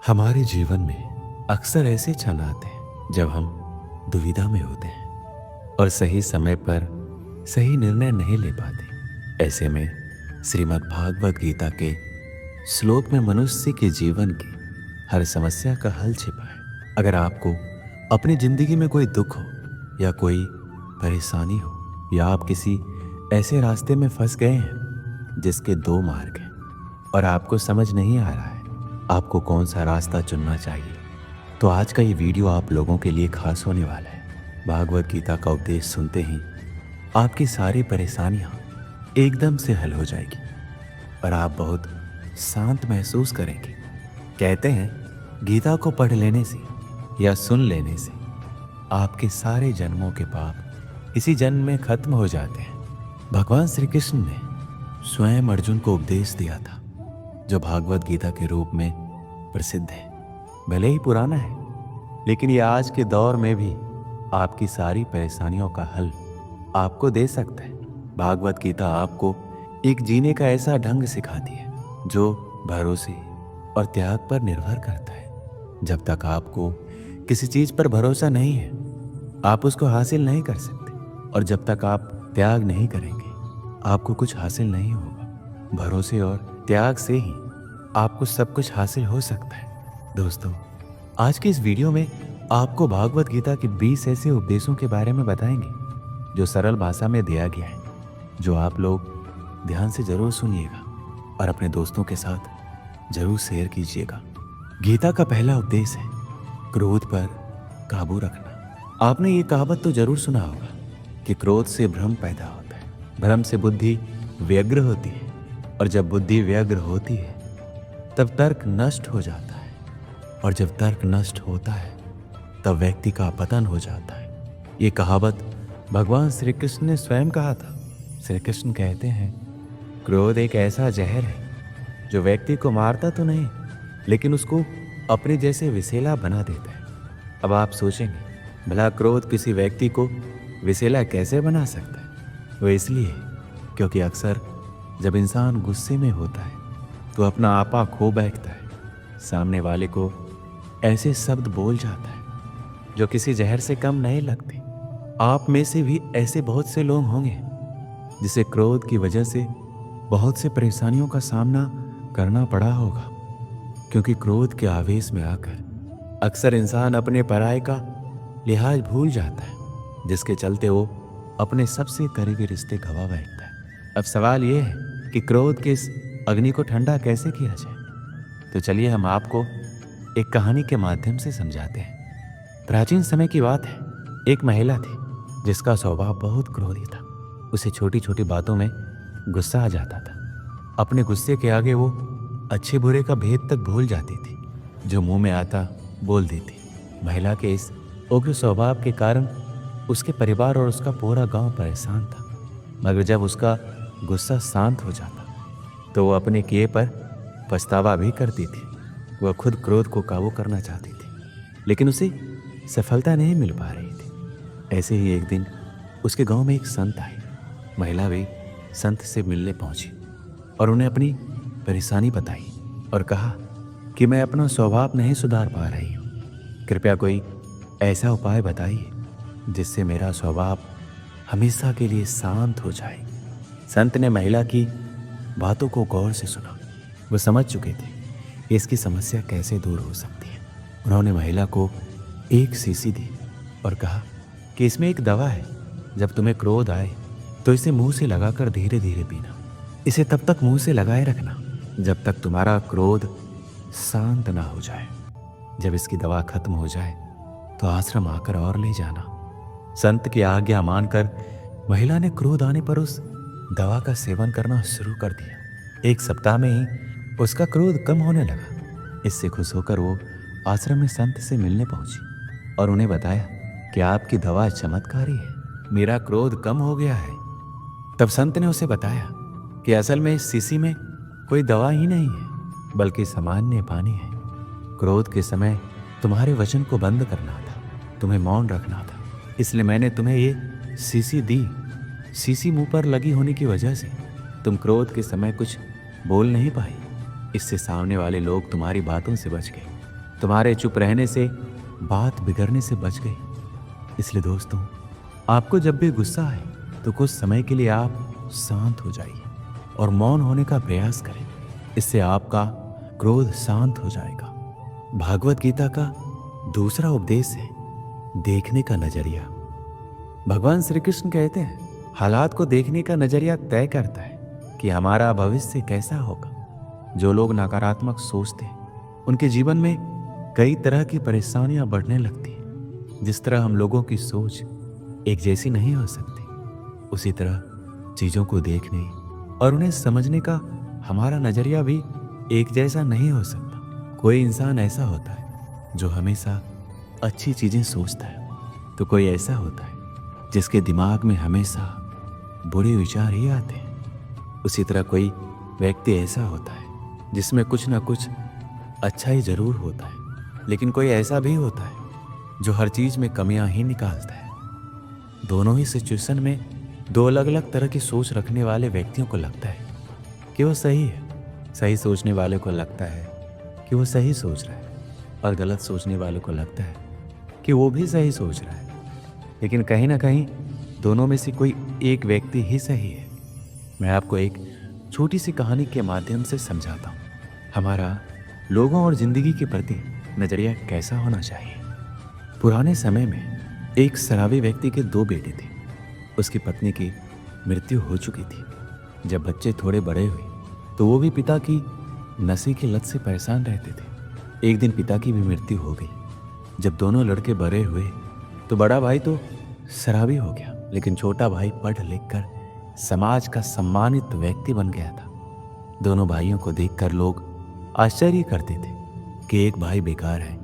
हमारे जीवन में अक्सर ऐसे क्षण आते हैं जब हम दुविधा में होते हैं और सही समय पर सही निर्णय नहीं ले पाते। ऐसे में श्रीमद् भागवत गीता के श्लोक में मनुष्य के जीवन की हर समस्या का हल छिपा है। अगर आपको अपनी जिंदगी में कोई दुख हो या कोई परेशानी हो या आप किसी ऐसे रास्ते में फंस गए हैं जिसके दो मार्ग हैं और आपको समझ नहीं आ रहा है आपको कौन सा रास्ता चुनना चाहिए, तो आज का ये वीडियो आप लोगों के लिए खास होने वाला है। भागवत गीता का उपदेश सुनते ही आपकी सारी परेशानियां एकदम से हल हो जाएगी और आप बहुत शांत महसूस करेंगे। कहते हैं गीता को पढ़ लेने से या सुन लेने से आपके सारे जन्मों के पाप इसी जन्म में खत्म हो जाते हैं। भगवान श्री कृष्ण ने स्वयं अर्जुन को उपदेश दिया था जो भागवत गीता के रूप में प्रसिद्ध है। भले ही पुराना है लेकिन ये आज के दौर में भी आपकी सारी परेशानियों का हल आपको दे सकता है। भागवत गीता आपको एक जीने का ऐसा ढंग सिखाती है जो भरोसे और त्याग पर निर्भर करता है। जब तक आपको किसी चीज पर भरोसा नहीं है आप उसको हासिल नहीं कर सकते, और जब तक आप त्याग नहीं करेंगे आपको कुछ हासिल नहीं होगा। भरोसे और त्याग से ही आपको सब कुछ हासिल हो सकता है। दोस्तों, आज की इस वीडियो में आपको भागवत गीता के 20 ऐसे उपदेशों के बारे में बताएंगे जो सरल भाषा में दिया गया है, जो आप लोग ध्यान से जरूर सुनिएगा और अपने दोस्तों के साथ जरूर शेयर कीजिएगा। गीता का पहला उपदेश है क्रोध पर काबू रखना। आपने ये कहावत तो जरूर सुना होगा कि क्रोध से भ्रम पैदा होता है, भ्रम से बुद्धि व्यग्र होती है, और जब बुद्धि व्यग्र होती है तब तर्क नष्ट हो जाता है, और जब तर्क नष्ट होता है तब व्यक्ति का पतन हो जाता है। ये कहावत भगवान श्री कृष्ण ने स्वयं कहा था। श्री कृष्ण कहते हैं क्रोध एक ऐसा जहर है जो व्यक्ति को मारता तो नहीं लेकिन उसको अपने जैसे विषैला बना देता है। अब आप सोचेंगे भला क्रोध किसी व्यक्ति को विषैला कैसे बना सकता है? वो इसलिए क्योंकि अक्सर जब इंसान गुस्से में होता है तो अपना आपा खो बैठता है, सामने वाले को ऐसे शब्द बोल जाता है जो किसी जहर से कम नहीं लगते। आप में से भी ऐसे बहुत से लोग होंगे जिसे क्रोध की वजह से बहुत से परेशानियों का सामना करना पड़ा होगा, क्योंकि क्रोध के आवेश में आकर अक्सर इंसान अपने पराये का लिहाज भूल जाता है, जिसके चलते वो अपने सबसे करीबी रिश्ते गवा बैठता है। अब सवाल ये है कि क्रोध के इस अग्नि को ठंडा कैसे किया जाए, तो चलिए हम आपको एक कहानी के माध्यम से समझाते हैं। प्राचीन समय की बात है, एक महिला थी जिसका स्वभाव बहुत क्रोधी था। उसे छोटी छोटी बातों में गुस्सा आ जाता था। अपने गुस्से के आगे वो अच्छे बुरे का भेद तक भूल जाती थी, जो मुंह में आता बोल देती। महिला के इस उग्र स्वभाव के कारण उसके परिवार और उसका पूरा गांव परेशान था, मगर जब उसका गुस्सा शांत हो जाता तो वो अपने किए पर पछतावा भी करती थी। वह खुद क्रोध को काबू करना चाहती थी लेकिन उसे सफलता नहीं मिल पा रही थी। ऐसे ही एक दिन उसके गांव में एक संत आए। महिला भी संत से मिलने पहुंची और उन्हें अपनी परेशानी बताई और कहा कि मैं अपना स्वभाव नहीं सुधार पा रही हूँ, कृपया कोई ऐसा उपाय बताइए जिससे मेरा स्वभाव हमेशा के लिए शांत हो जाए। संत ने महिला की बातों को गौर से सुना। वो समझ चुके थे कि इसकी समस्या कैसे दूर हो सकती है। उन्होंने महिला को एक शीशी दी और कहा कि इसमें एक दवा है, जब तुम्हें क्रोध आए तो इसे मुंह से लगाकर धीरे धीरे पीना। इसे तब तक मुंह से लगाए रखना जब तक तुम्हारा क्रोध शांत ना हो जाए। जब इसकी दवा खत्म हो जाए तो आश्रम आकर और ले जाना। संत की आज्ञा मानकर महिला ने क्रोध आने पर उस दवा का सेवन करना शुरू कर दिया। एक सप्ताह में ही उसका क्रोध कम होने लगा। इससे खुश होकर वो आश्रम में संत से मिलने पहुंची और उन्हें बताया कि आपकी दवा चमत्कारी है, मेरा क्रोध कम हो गया है। तब संत ने उसे बताया कि असल में इस शीशी में कोई दवा ही नहीं है बल्कि सामान्य पानी है। क्रोध के समय तुम्हारे वचन को बंद करना था, तुम्हें मौन रखना था, इसलिए मैंने तुम्हें ये शीशी दी। शीशी मुंह पर लगी होने की वजह से तुम क्रोध के समय कुछ बोल नहीं पाई। इससे सामने वाले लोग तुम्हारी बातों से बच गए तुम्हारे चुप रहने से बात बिगड़ने से बच गई। इसलिए दोस्तों, आपको जब भी गुस्सा आए तो कुछ समय के लिए आप शांत हो जाइए और मौन होने का प्रयास करें। इससे आपका क्रोध शांत हो जाएगा। भागवत गीता का दूसरा उपदेश है देखने का नजरिया। भगवान श्री कृष्ण कहते हैं, हालात को देखने का नजरिया तय करता है कि हमारा भविष्य कैसा होगा। जो लोग नकारात्मक सोचते हैं उनके जीवन में कई तरह की परेशानियां बढ़ने लगती हैं। जिस तरह हम लोगों की सोच एक जैसी नहीं हो सकती, उसी तरह चीजों को देखने और उन्हें समझने का हमारा नजरिया भी एक जैसा नहीं हो सकता। कोई इंसान ऐसा होता है जो हमेशा अच्छी चीजें सोचता है, तो कोई ऐसा होता है जिसके दिमाग में हमेशा बुरे विचार ही आते हैं। उसी तरह कोई व्यक्ति ऐसा होता है जिसमें कुछ ना कुछ अच्छा ही जरूर होता है, लेकिन कोई ऐसा भी होता है जो हर चीज में कमियां ही निकालता है। दोनों ही सिचुएशन में दो अलग अलग तरह की सोच रखने वाले व्यक्तियों को लगता है कि वो सही है। सही सोचने वाले को लगता है कि वो सही सोच रहा है, और गलत सोचने वाले को लगता है कि वो भी सही सोच रहा है। लेकिन कहीं ना कहीं दोनों में से कोई एक व्यक्ति ही सही है। मैं आपको एक छोटी सी कहानी के माध्यम से समझाता हूँ हमारा लोगों और जिंदगी के प्रति नजरिया कैसा होना चाहिए। पुराने समय में एक शराबी व्यक्ति के दो बेटे थे। उसकी पत्नी की मृत्यु हो चुकी थी। जब बच्चे थोड़े बड़े हुए तो वो भी पिता की नशे की लत से परेशान रहते थे। एक दिन पिता की भी मृत्यु हो गई। जब दोनों लड़के बड़े हुए तो बड़ा भाई तो शराबी हो गया, लेकिन छोटा भाई पढ़ लिख कर समाज का सम्मानित व्यक्ति बन गया था। दोनों भाइयों को देखकर लोग आश्चर्य करते थे कि एक भाई बेकार है,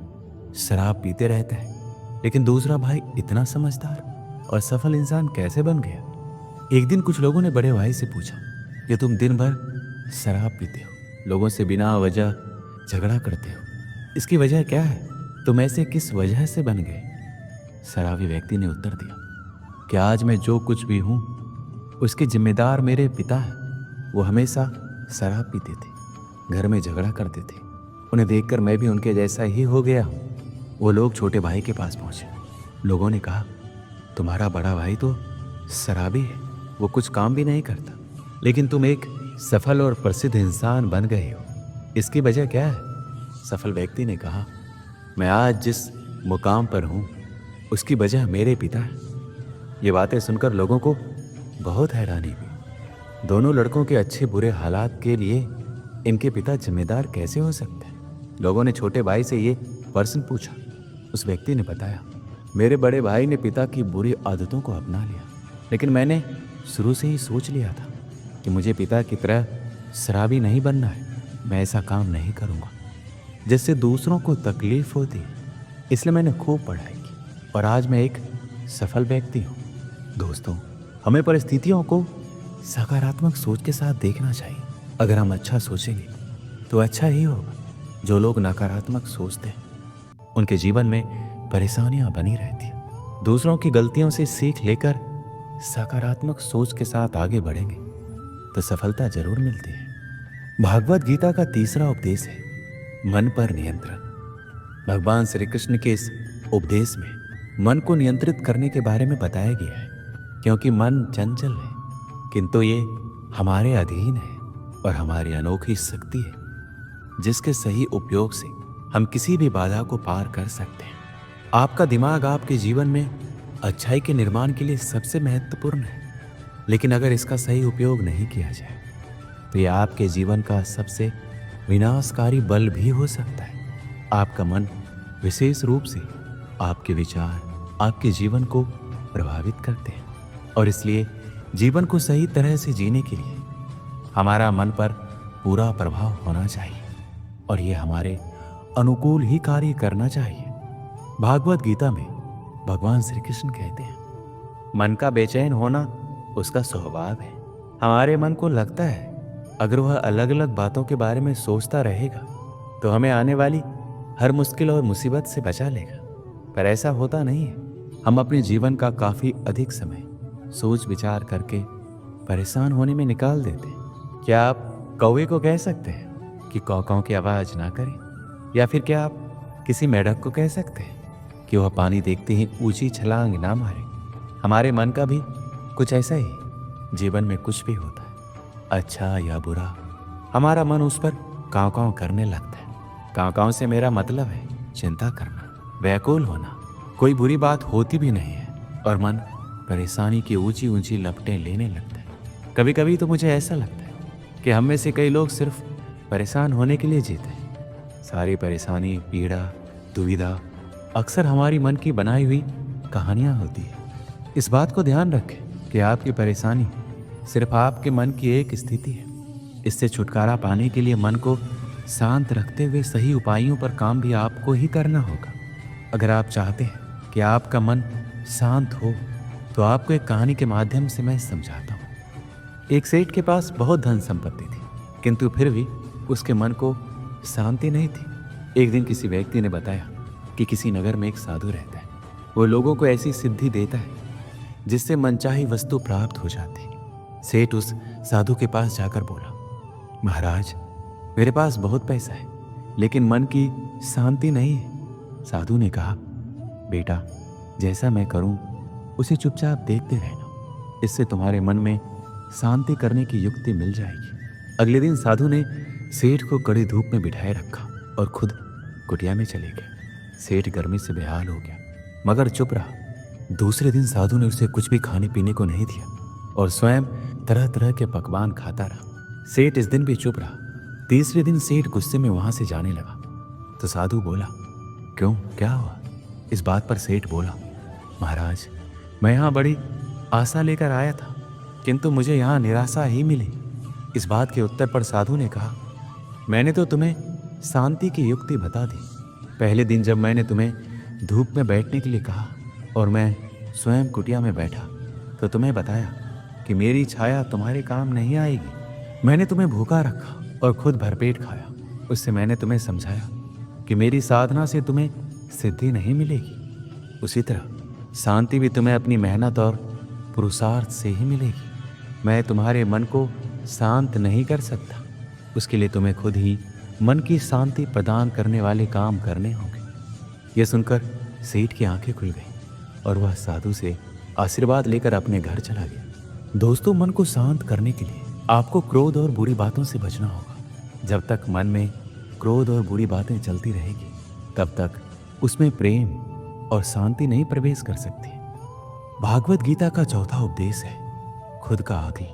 शराब पीते रहता है, लेकिन दूसरा भाई इतना समझदार और सफल इंसान कैसे बन गया। एक दिन कुछ लोगों ने बड़े भाई से पूछा कि तुम दिन भर शराब पीते हो, लोगों से बिना वजह झगड़ा करते हो, इसकी वजह क्या है? तुम ऐसे किस वजह से बन गए? शराबी व्यक्ति ने उत्तर दिया कि आज मैं जो कुछ भी हूँ उसके जिम्मेदार मेरे पिता हैं। वो हमेशा शराब पीते थे, घर में झगड़ा करते थे। उन्हें देखकर मैं भी उनके जैसा ही हो गया हूँ। वो लोग छोटे भाई के पास पहुंचे। लोगों ने कहा, तुम्हारा बड़ा भाई तो शराबी है, वो कुछ काम भी नहीं करता, लेकिन तुम एक सफल और प्रसिद्ध इंसान बन गए हो, इसकी वजह क्या है? सफल व्यक्ति ने कहा, मैं आज जिस मुकाम पर हूँ उसकी वजह मेरे पिता है। ये बातें सुनकर लोगों को बहुत हैरानी हुई। दोनों लड़कों के अच्छे बुरे हालात के लिए इनके पिता जिम्मेदार कैसे हो सकते हैं? लोगों ने छोटे भाई से ये प्रश्न पूछा। उस व्यक्ति ने बताया, मेरे बड़े भाई ने पिता की बुरी आदतों को अपना लिया, लेकिन मैंने शुरू से ही सोच लिया था कि मुझे पिता की तरह शराबी नहीं बनना है। मैं ऐसा काम नहीं करूँगा जिससे दूसरों को तकलीफ होती है। इसलिए मैंने खूब पढ़ाई की और आज मैं एक सफल व्यक्ति हूँ। दोस्तों, हमें परिस्थितियों को सकारात्मक सोच के साथ देखना चाहिए। अगर हम अच्छा सोचेंगे तो अच्छा ही होगा। जो लोग नकारात्मक सोचते हैं उनके जीवन में परेशानियां बनी रहती हैं। दूसरों की गलतियों से सीख लेकर सकारात्मक सोच के साथ आगे बढ़ेंगे तो सफलता जरूर मिलती है। भागवत गीता का तीसरा उपदेश है मन पर नियंत्रण। भगवान श्री कृष्ण के इस उपदेश में मन को नियंत्रित करने के बारे में बताया गया है, क्योंकि मन चंचल है, किंतु ये हमारे अधीन है और हमारी अनोखी शक्ति है, जिसके सही उपयोग से हम किसी भी बाधा को पार कर सकते हैं। आपका दिमाग आपके जीवन में अच्छाई के निर्माण के लिए सबसे महत्वपूर्ण है, लेकिन अगर इसका सही उपयोग नहीं किया जाए तो यह आपके जीवन का सबसे विनाशकारी बल भी हो सकता है। आपका मन विशेष रूप से आपके विचार आपके जीवन को प्रभावित करते हैं, और इसलिए जीवन को सही तरह से जीने के लिए हमारा मन पर पूरा प्रभाव होना चाहिए और ये हमारे अनुकूल ही कार्य करना चाहिए। भागवत गीता में भगवान श्री कृष्ण कहते हैं, मन का बेचैन होना उसका स्वभाव है। हमारे मन को लगता है अगर वह अलग अलग बातों के बारे में सोचता रहेगा तो हमें आने वाली हर मुश्किल और मुसीबत से बचा लेगा, पर ऐसा होता नहीं है। हम अपने जीवन का काफी अधिक समय सोच विचार करके परेशान होने में निकाल देते हैं। क्या आप कौवे को कह सकते हैं कि कौ कौ की आवाज ना करें? या फिर क्या आप किसी मेढक को कह सकते हैं कि वह पानी देखते ही ऊंची छलांग ना मारे। हमारे मन का भी कुछ ऐसा ही जीवन में कुछ भी होता है, अच्छा या बुरा, हमारा मन उस पर काँव काँव करने लगता है। काँव काँव से मेरा मतलब है चिंता करना, व्याकुल होना। कोई बुरी बात होती भी नहीं है और मन परेशानी की ऊंची ऊंची लपटें लेने लगता है। कभी कभी तो मुझे ऐसा लगता है कि हम में से कई लोग सिर्फ परेशान होने के लिए जीते हैं। सारी परेशानी, पीड़ा, दुविधा अक्सर हमारी मन की बनाई हुई कहानियाँ होती है। इस बात को ध्यान रखें कि आपकी परेशानी सिर्फ आपके मन की एक स्थिति है। इससे छुटकारा पाने के लिए मन को शांत रखते हुए सही उपायों पर काम भी आपको ही करना होगा। अगर आप चाहते हैं कि आपका मन शांत हो तो आपको एक कहानी के माध्यम से मैं समझाता हूँ। एक सेठ के पास बहुत धन संपत्ति थी, किंतु फिर भी उसके मन को शांति नहीं थी। एक दिन किसी व्यक्ति ने बताया कि किसी नगर में एक साधु रहता है। वो लोगों को ऐसी सिद्धि देता है जिससे मनचाही वस्तु प्राप्त हो जाती। सेठ उस साधु के पास जाकर बोला, महाराज, मेरे पास बहुत पैसा है लेकिन मन की शांति नहीं है। साधु ने कहा, बेटा, जैसा मैं करूं उसे चुपचाप देखते रहना, इससे तुम्हारे मन में शांति करने की युक्ति मिल जाएगी। अगले दिन साधु ने सेठ को कड़ी धूप में बिठाए रखा और खुद कुटिया में चले गए। सेठ गर्मी से बेहाल हो गया मगर चुप रहा। दूसरे दिन साधु ने उसे कुछ भी खाने पीने को नहीं दिया और स्वयं तरह तरह के पकवान खाता रहा। सेठ इस दिन भी चुप रहा। तीसरे दिन सेठ गुस्से में वहां से जाने लगा तो साधु बोला, क्यों, क्या हुआ? इस बात पर सेठ बोला, महाराज, मैं यहाँ बड़ी आशा लेकर आया था किंतु मुझे यहाँ निराशा ही मिली। इस बात के उत्तर पर साधु ने कहा, मैंने तो तुम्हें शांति की युक्ति बता दी। पहले दिन जब मैंने तुम्हें धूप में बैठने के लिए कहा और मैं स्वयं कुटिया में बैठा तो तुम्हें बताया कि मेरी छाया तुम्हारे काम नहीं आएगी। मैंने तुम्हें भूखा रखा और खुद भरपेट खाया। उससे मैंने तुम्हें समझाया कि मेरी साधना से तुम्हें सिद्धि नहीं मिलेगी। उसी तरह शांति भी तुम्हें अपनी मेहनत और पुरुषार्थ से ही मिलेगी। मैं तुम्हारे मन को शांत नहीं कर सकता, उसके लिए तुम्हें खुद ही मन की शांति प्रदान करने वाले काम करने होंगे। यह सुनकर सेठ की आंखें खुल गईं और वह साधु से आशीर्वाद लेकर अपने घर चला गया। दोस्तों, मन को शांत करने के लिए आपको क्रोध और बुरी बातों से बचना होगा। जब तक मन में क्रोध और बुरी बातें चलती रहेगी तब तक उसमें प्रेम और शांति नहीं प्रवेश कर सकती। भागवत गीता का चौथा उपदेश है खुद का आदि।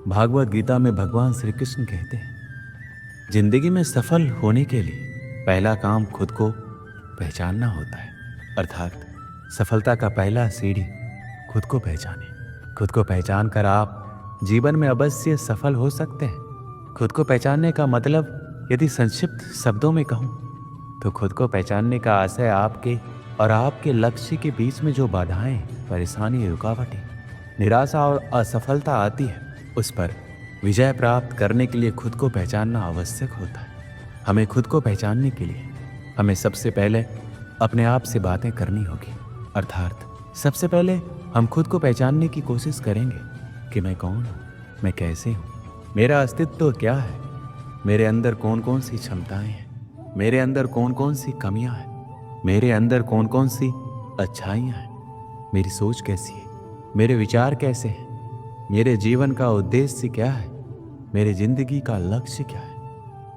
भागवत गीता में भगवान श्री कृष्ण कहते हैं, जिंदगी में सफल होने के लिए पहला काम खुद को पहचानना होता है। अर्थात सफलता का पहला सीढ़ी खुद को पहचाने। खुद को पहचान कर आप जीवन में अवश्य सफल हो सकते हैं। खुद को पहचानने का मतलब यदि संक्षिप्त शब्दों में कहूँ तो खुद को पहचानने का आशय आपके और आपके लक्ष्य के बीच में जो बाधाएं, परेशानी, रुकावटें, निराशा और असफलता आती है उस पर विजय प्राप्त करने के लिए खुद को पहचानना आवश्यक होता है। हमें खुद को पहचानने के लिए हमें सबसे पहले अपने आप से बातें करनी होगी। अर्थात सबसे पहले हम खुद को पहचानने की कोशिश करेंगे कि मैं कौन हूँ, मैं कैसे हूँ, मेरा अस्तित्व क्या है, मेरे अंदर कौन कौन सी क्षमताएं हैं, मेरे अंदर कौन कौन सी कमियां हैं, मेरे अंदर कौन कौन सी अच्छाइयाँ हैं, मेरी सोच कैसी है, मेरे विचार कैसे हैं, मेरे जीवन का उद्देश्य क्या है, मेरी जिंदगी का लक्ष्य क्या है,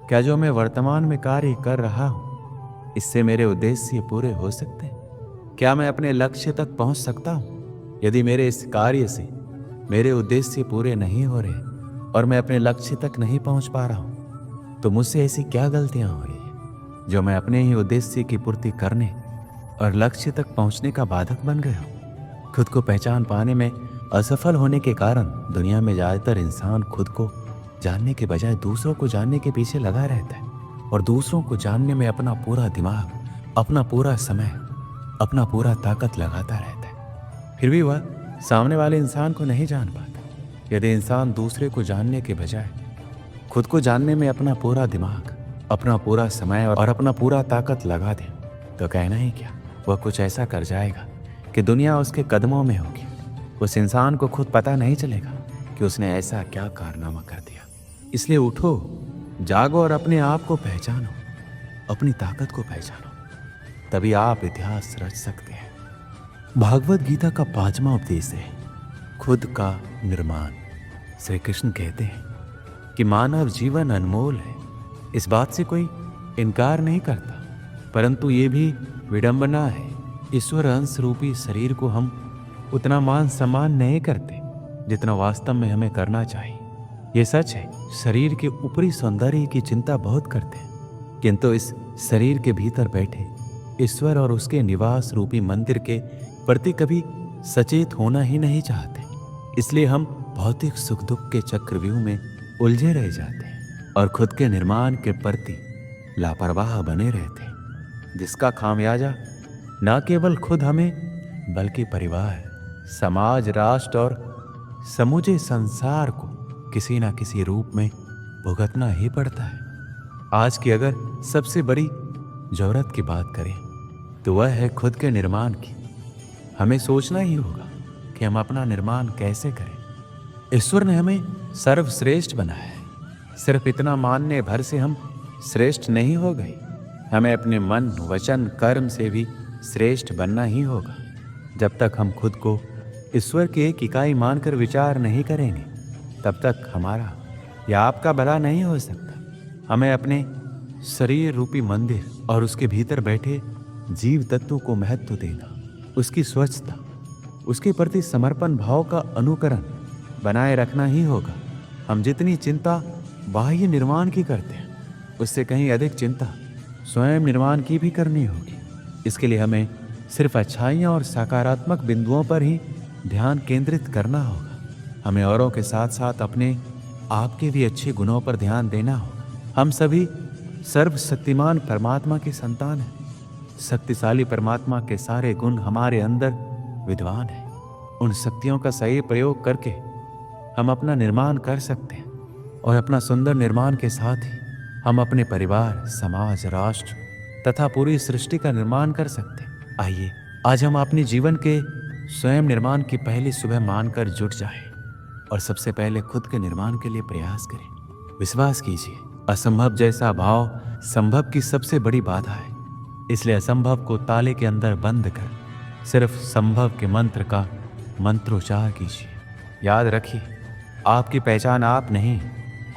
क्या जो मैं वर्तमान में कार्य कर रहा हूँ इससे मेरे उद्देश्य पूरे हो सकते हैं, क्या मैं अपने लक्ष्य तक पहुँच सकता हूँ। यदि मेरे इस कार्य से मेरे उद्देश्य पूरे नहीं हो रहे और मैं अपने लक्ष्य तक नहीं पहुँच पा रहा हूँ तो मुझसे ऐसी क्या गलतियाँ हो रही हैं जो मैं अपने ही उद्देश्य की पूर्ति करने और लक्ष्य तक पहुँचने का बाधक बन गया हूँ। खुद को पहचान पाने में असफल होने के कारण दुनिया में ज़्यादातर इंसान खुद को जानने के बजाय दूसरों को जानने के पीछे लगा रहता है और दूसरों को जानने में अपना पूरा दिमाग, अपना पूरा समय, अपना पूरा ताकत लगाता रहता है। फिर भी वह सामने वाले इंसान को नहीं जान पाता। यदि इंसान दूसरे को जानने के बजाय खुद को जानने में अपना पूरा दिमाग, अपना पूरा समय और अपना पूरा ताकत लगा दे तो कहना ही क्या, वह कुछ ऐसा कर जाएगा कि दुनिया उसके कदमों में होगी। उस इंसान को खुद पता नहीं चलेगा कि उसने ऐसा क्या कारनामा कर दिया। इसलिए उठो, जागो और अपने आप को पहचानो, अपनी ताकत को पहचानो। तभी आप इतिहास रच सकते हैं। भागवत गीता का 5वां उपदेश है खुद का निर्माण। श्री कृष्ण कहते हैं कि मानव जीवन अनमोल है, इस बात से कोई इनकार नहीं करता, परंतु ये भी विडंबना है ईश्वर अंश रूपी शरीर को हम उतना मान सम्मान नहीं करते जितना वास्तव में हमें करना चाहिए। ये सच है, शरीर के ऊपरी सौंदर्य की चिंता बहुत करते हैं, किंतु इस शरीर के भीतर बैठे ईश्वर और उसके निवास रूपी मंदिर के प्रति कभी सचेत होना ही नहीं चाहते। इसलिए हम भौतिक सुख दुख के चक्रव्यूह में उलझे रह जाते हैं और खुद के निर्माण के प्रति लापरवाह बने रहते हैं, जिसका खामियाजा न केवल खुद हमें बल्कि परिवार, समाज, राष्ट्र और समूचे संसार को किसी न किसी रूप में भुगतना ही पड़ता है। आज की अगर सबसे बड़ी जरूरत की बात करें तो वह है खुद के निर्माण की। हमें सोचना ही होगा कि हम अपना निर्माण कैसे करें। ईश्वर ने हमें सर्वश्रेष्ठ बनाया है, सिर्फ इतना मानने भर से हम श्रेष्ठ नहीं हो गए। हमें अपने मन, वचन, कर्म से भी श्रेष्ठ बनना ही होगा। जब तक हम खुद को ईश्वर की एक इकाई मानकर विचार नहीं करेंगे तब तक हमारा या आपका भला नहीं हो सकता। हमें अपने शरीर रूपी मंदिर और उसके भीतर बैठे जीव तत्वों को महत्व देना, उसकी स्वच्छता, उसके प्रति समर्पण भाव का अनुकरण बनाए रखना ही होगा। हम जितनी चिंता बाह्य निर्माण की करते हैं उससे कहीं अधिक चिंता स्वयं निर्माण की भी करनी होगी। इसके लिए हमें सिर्फ अच्छाइयाँ और सकारात्मक बिंदुओं पर ही ध्यान केंद्रित करना होगा। हमें औरों के साथ साथ अपने आप के भी अच्छे गुणों पर ध्यान देना होगा। हम सभी सर्वशक्तिमान परमात्मा के संतान हैं। शक्तिशाली परमात्मा के सारे गुण हमारे अंदर विद्वान हैं। उन शक्तियों का सही प्रयोग करके हम अपना निर्माण कर सकते हैं और अपना सुंदर निर्माण के साथ ही हम अपने परिवार, समाज, राष्ट्र तथा पूरी सृष्टि का निर्माण कर सकते हैं। आइए आज हम अपने जीवन के स्वयं निर्माण की पहली सुबह मानकर जुट जाएं और सबसे पहले खुद के निर्माण के लिए प्रयास करें। विश्वास कीजिए, असंभव जैसा भाव संभव की सबसे बड़ी बाधा है। इसलिए असंभव को ताले के अंदर बंद कर सिर्फ संभव के मंत्र का मंत्रोच्चार कीजिए। याद रखिए, आपकी पहचान आप नहीं,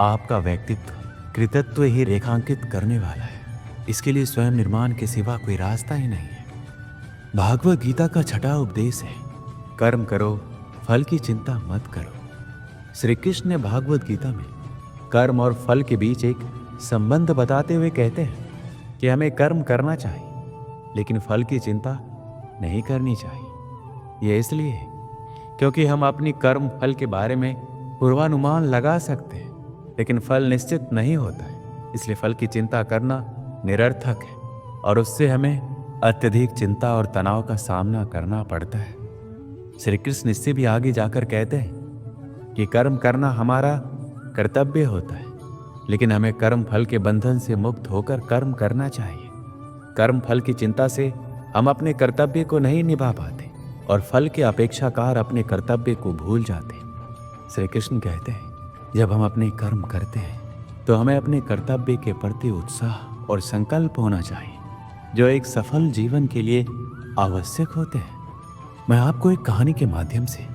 आपका व्यक्तित्व, कृतित्व ही रेखांकित करने वाला है। इसके लिए स्वयं निर्माण के सिवा कोई रास्ता ही नहीं है। भागवत गीता का 6वां उपदेश है कर्म करो, फल की चिंता मत करो। श्री कृष्ण ने भागवत गीता में कर्म और फल के बीच एक संबंध बताते हुए कहते हैं कि हमें कर्म करना चाहिए लेकिन फल की चिंता नहीं करनी चाहिए। यह इसलिए है क्योंकि हम अपनी कर्म फल के बारे में पूर्वानुमान लगा सकते हैं लेकिन फल निश्चित नहीं होता है। इसलिए फल की चिंता करना निरर्थक है और उससे हमें अत्यधिक चिंता और तनाव का सामना करना पड़ता है। श्री कृष्ण इससे भी आगे जाकर कहते हैं कि कर्म करना हमारा कर्तव्य होता है लेकिन हमें कर्म फल के बंधन से मुक्त होकर कर्म करना चाहिए। कर्म फल की चिंता से हम अपने कर्तव्य को नहीं निभा पाते और फल के अपेक्षाकार अपने कर्तव्य को भूल जाते हैं। श्री कृष्ण कहते हैं जब हम अपने कर्म करते हैं तो हमें अपने कर्तव्य के प्रति उत्साह और संकल्प होना चाहिए जो एक सफल जीवन के लिए आवश्यक होते हैं। मैं आपको एक कहानी के माध्यम से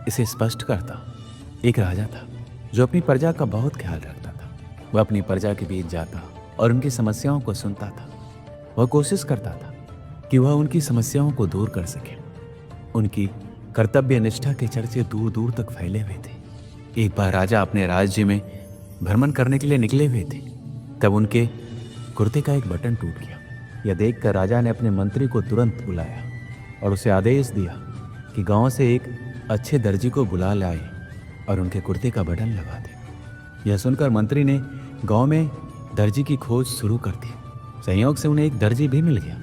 इसे स्पष्ट करता हूँ। एक राजा था जो अपनी प्रजा का बहुत ख्याल रखता था। वह अपनी प्रजा के बीच जाता और उनकी समस्याओं को सुनता था। वह कोशिश करता था कि वह उनकी समस्याओं को दूर कर सके। उनकी कर्तव्य निष्ठा के चर्चे दूर दूर तक फैले हुए थे। एक बार राजा अपने राज्य में भ्रमण करने के लिए निकले हुए थे, तब उनके कुर्ते का एक बटन टूट गया। यह देखकर राजा ने अपने मंत्री को तुरंत बुलाया और उसे आदेश दिया कि गांव से एक अच्छे दर्जी को बुला लाए और उनके कुर्ते का बटन लगा दे। यह सुनकर मंत्री ने गांव में दर्जी की खोज शुरू कर दी। संयोग से उन्हें एक दर्जी भी मिल गया।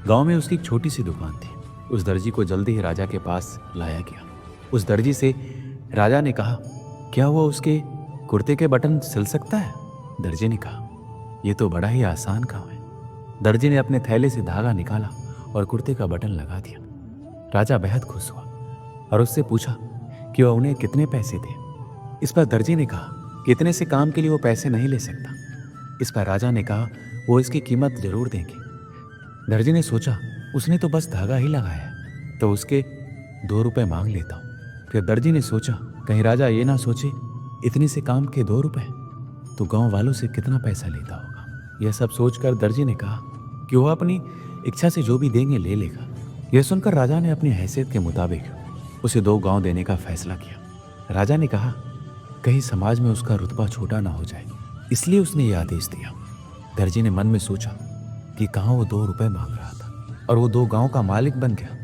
गांव में उसकी एक छोटी सी दुकान थी। उस दर्जी को जल्दी ही राजा के पास लाया गया। उस दर्जी से राजा ने कहा, क्या वो उसके कुर्ते के बटन सिल सकता है? दर्जी ने कहा, यह तो बड़ा ही आसान काम है। दर्जी ने अपने थैले से धागा निकाला और कुर्ते का बटन लगा दिया। राजा बेहद खुश हुआ और उससे पूछा कि वह उन्हें कितने पैसे दे। इस पर दर्जी ने कहा कि इतने से काम के लिए वो पैसे नहीं ले सकता। इस पर राजा ने कहा वो इसकी कीमत जरूर देंगे। दर्जी ने सोचा उसने तो बस धागा ही लगाया, तो उसके 2 रुपए मांग लेता हूँ। फिर दर्जी ने सोचा कहीं राजा ये ना सोचे इतने से काम के 2 रुपए तो गांव वालों से कितना पैसा लेता होगा। यह सब सोचकर दर्जी ने कहा कि वह अपनी इच्छा से जो भी देंगे ले लेगा। यह सुनकर राजा ने अपनी हैसियत के मुताबिक उसे 2 गांव देने का फैसला किया। राजा ने कहा कहीं समाज में उसका रुतबा छोटा ना हो जाए, इसलिए उसने यह आदेश दिया। दर्जी ने मन में सोचा कि कहाँ वो 2 रुपए मांग रहा था और वो 2 गांव का मालिक बन गया।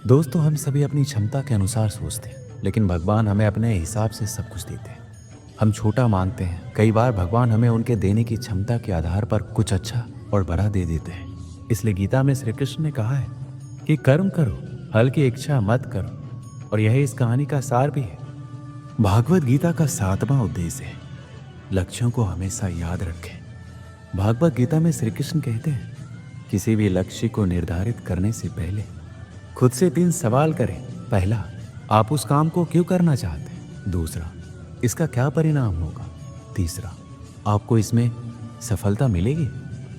दोस्तों, हम सभी अपनी क्षमता के अनुसार सोचते हैं, लेकिन भगवान हमें अपने हिसाब से सब कुछ देते हैं। हम छोटा मांगते हैं, कई बार भगवान हमें उनके देने की क्षमता के आधार पर कुछ अच्छा और बड़ा दे देते हैं। इसलिए गीता में श्री कृष्ण ने कहा है कि कर्म करो, फल की इच्छा मत करो, और यही इस कहानी का सार भी है। भागवत गीता का 7वां उद्देश्य है लक्ष्यों को हमेशा याद रखें। भागवत गीता में श्री कृष्ण कहते हैं किसी भी लक्ष्य को निर्धारित करने से पहले खुद से 3 सवाल करें। पहला, आप उस काम को क्यों करना चाहते हैं? दूसरा, इसका क्या परिणाम होगा? तीसरा, आपको इसमें सफलता मिलेगी?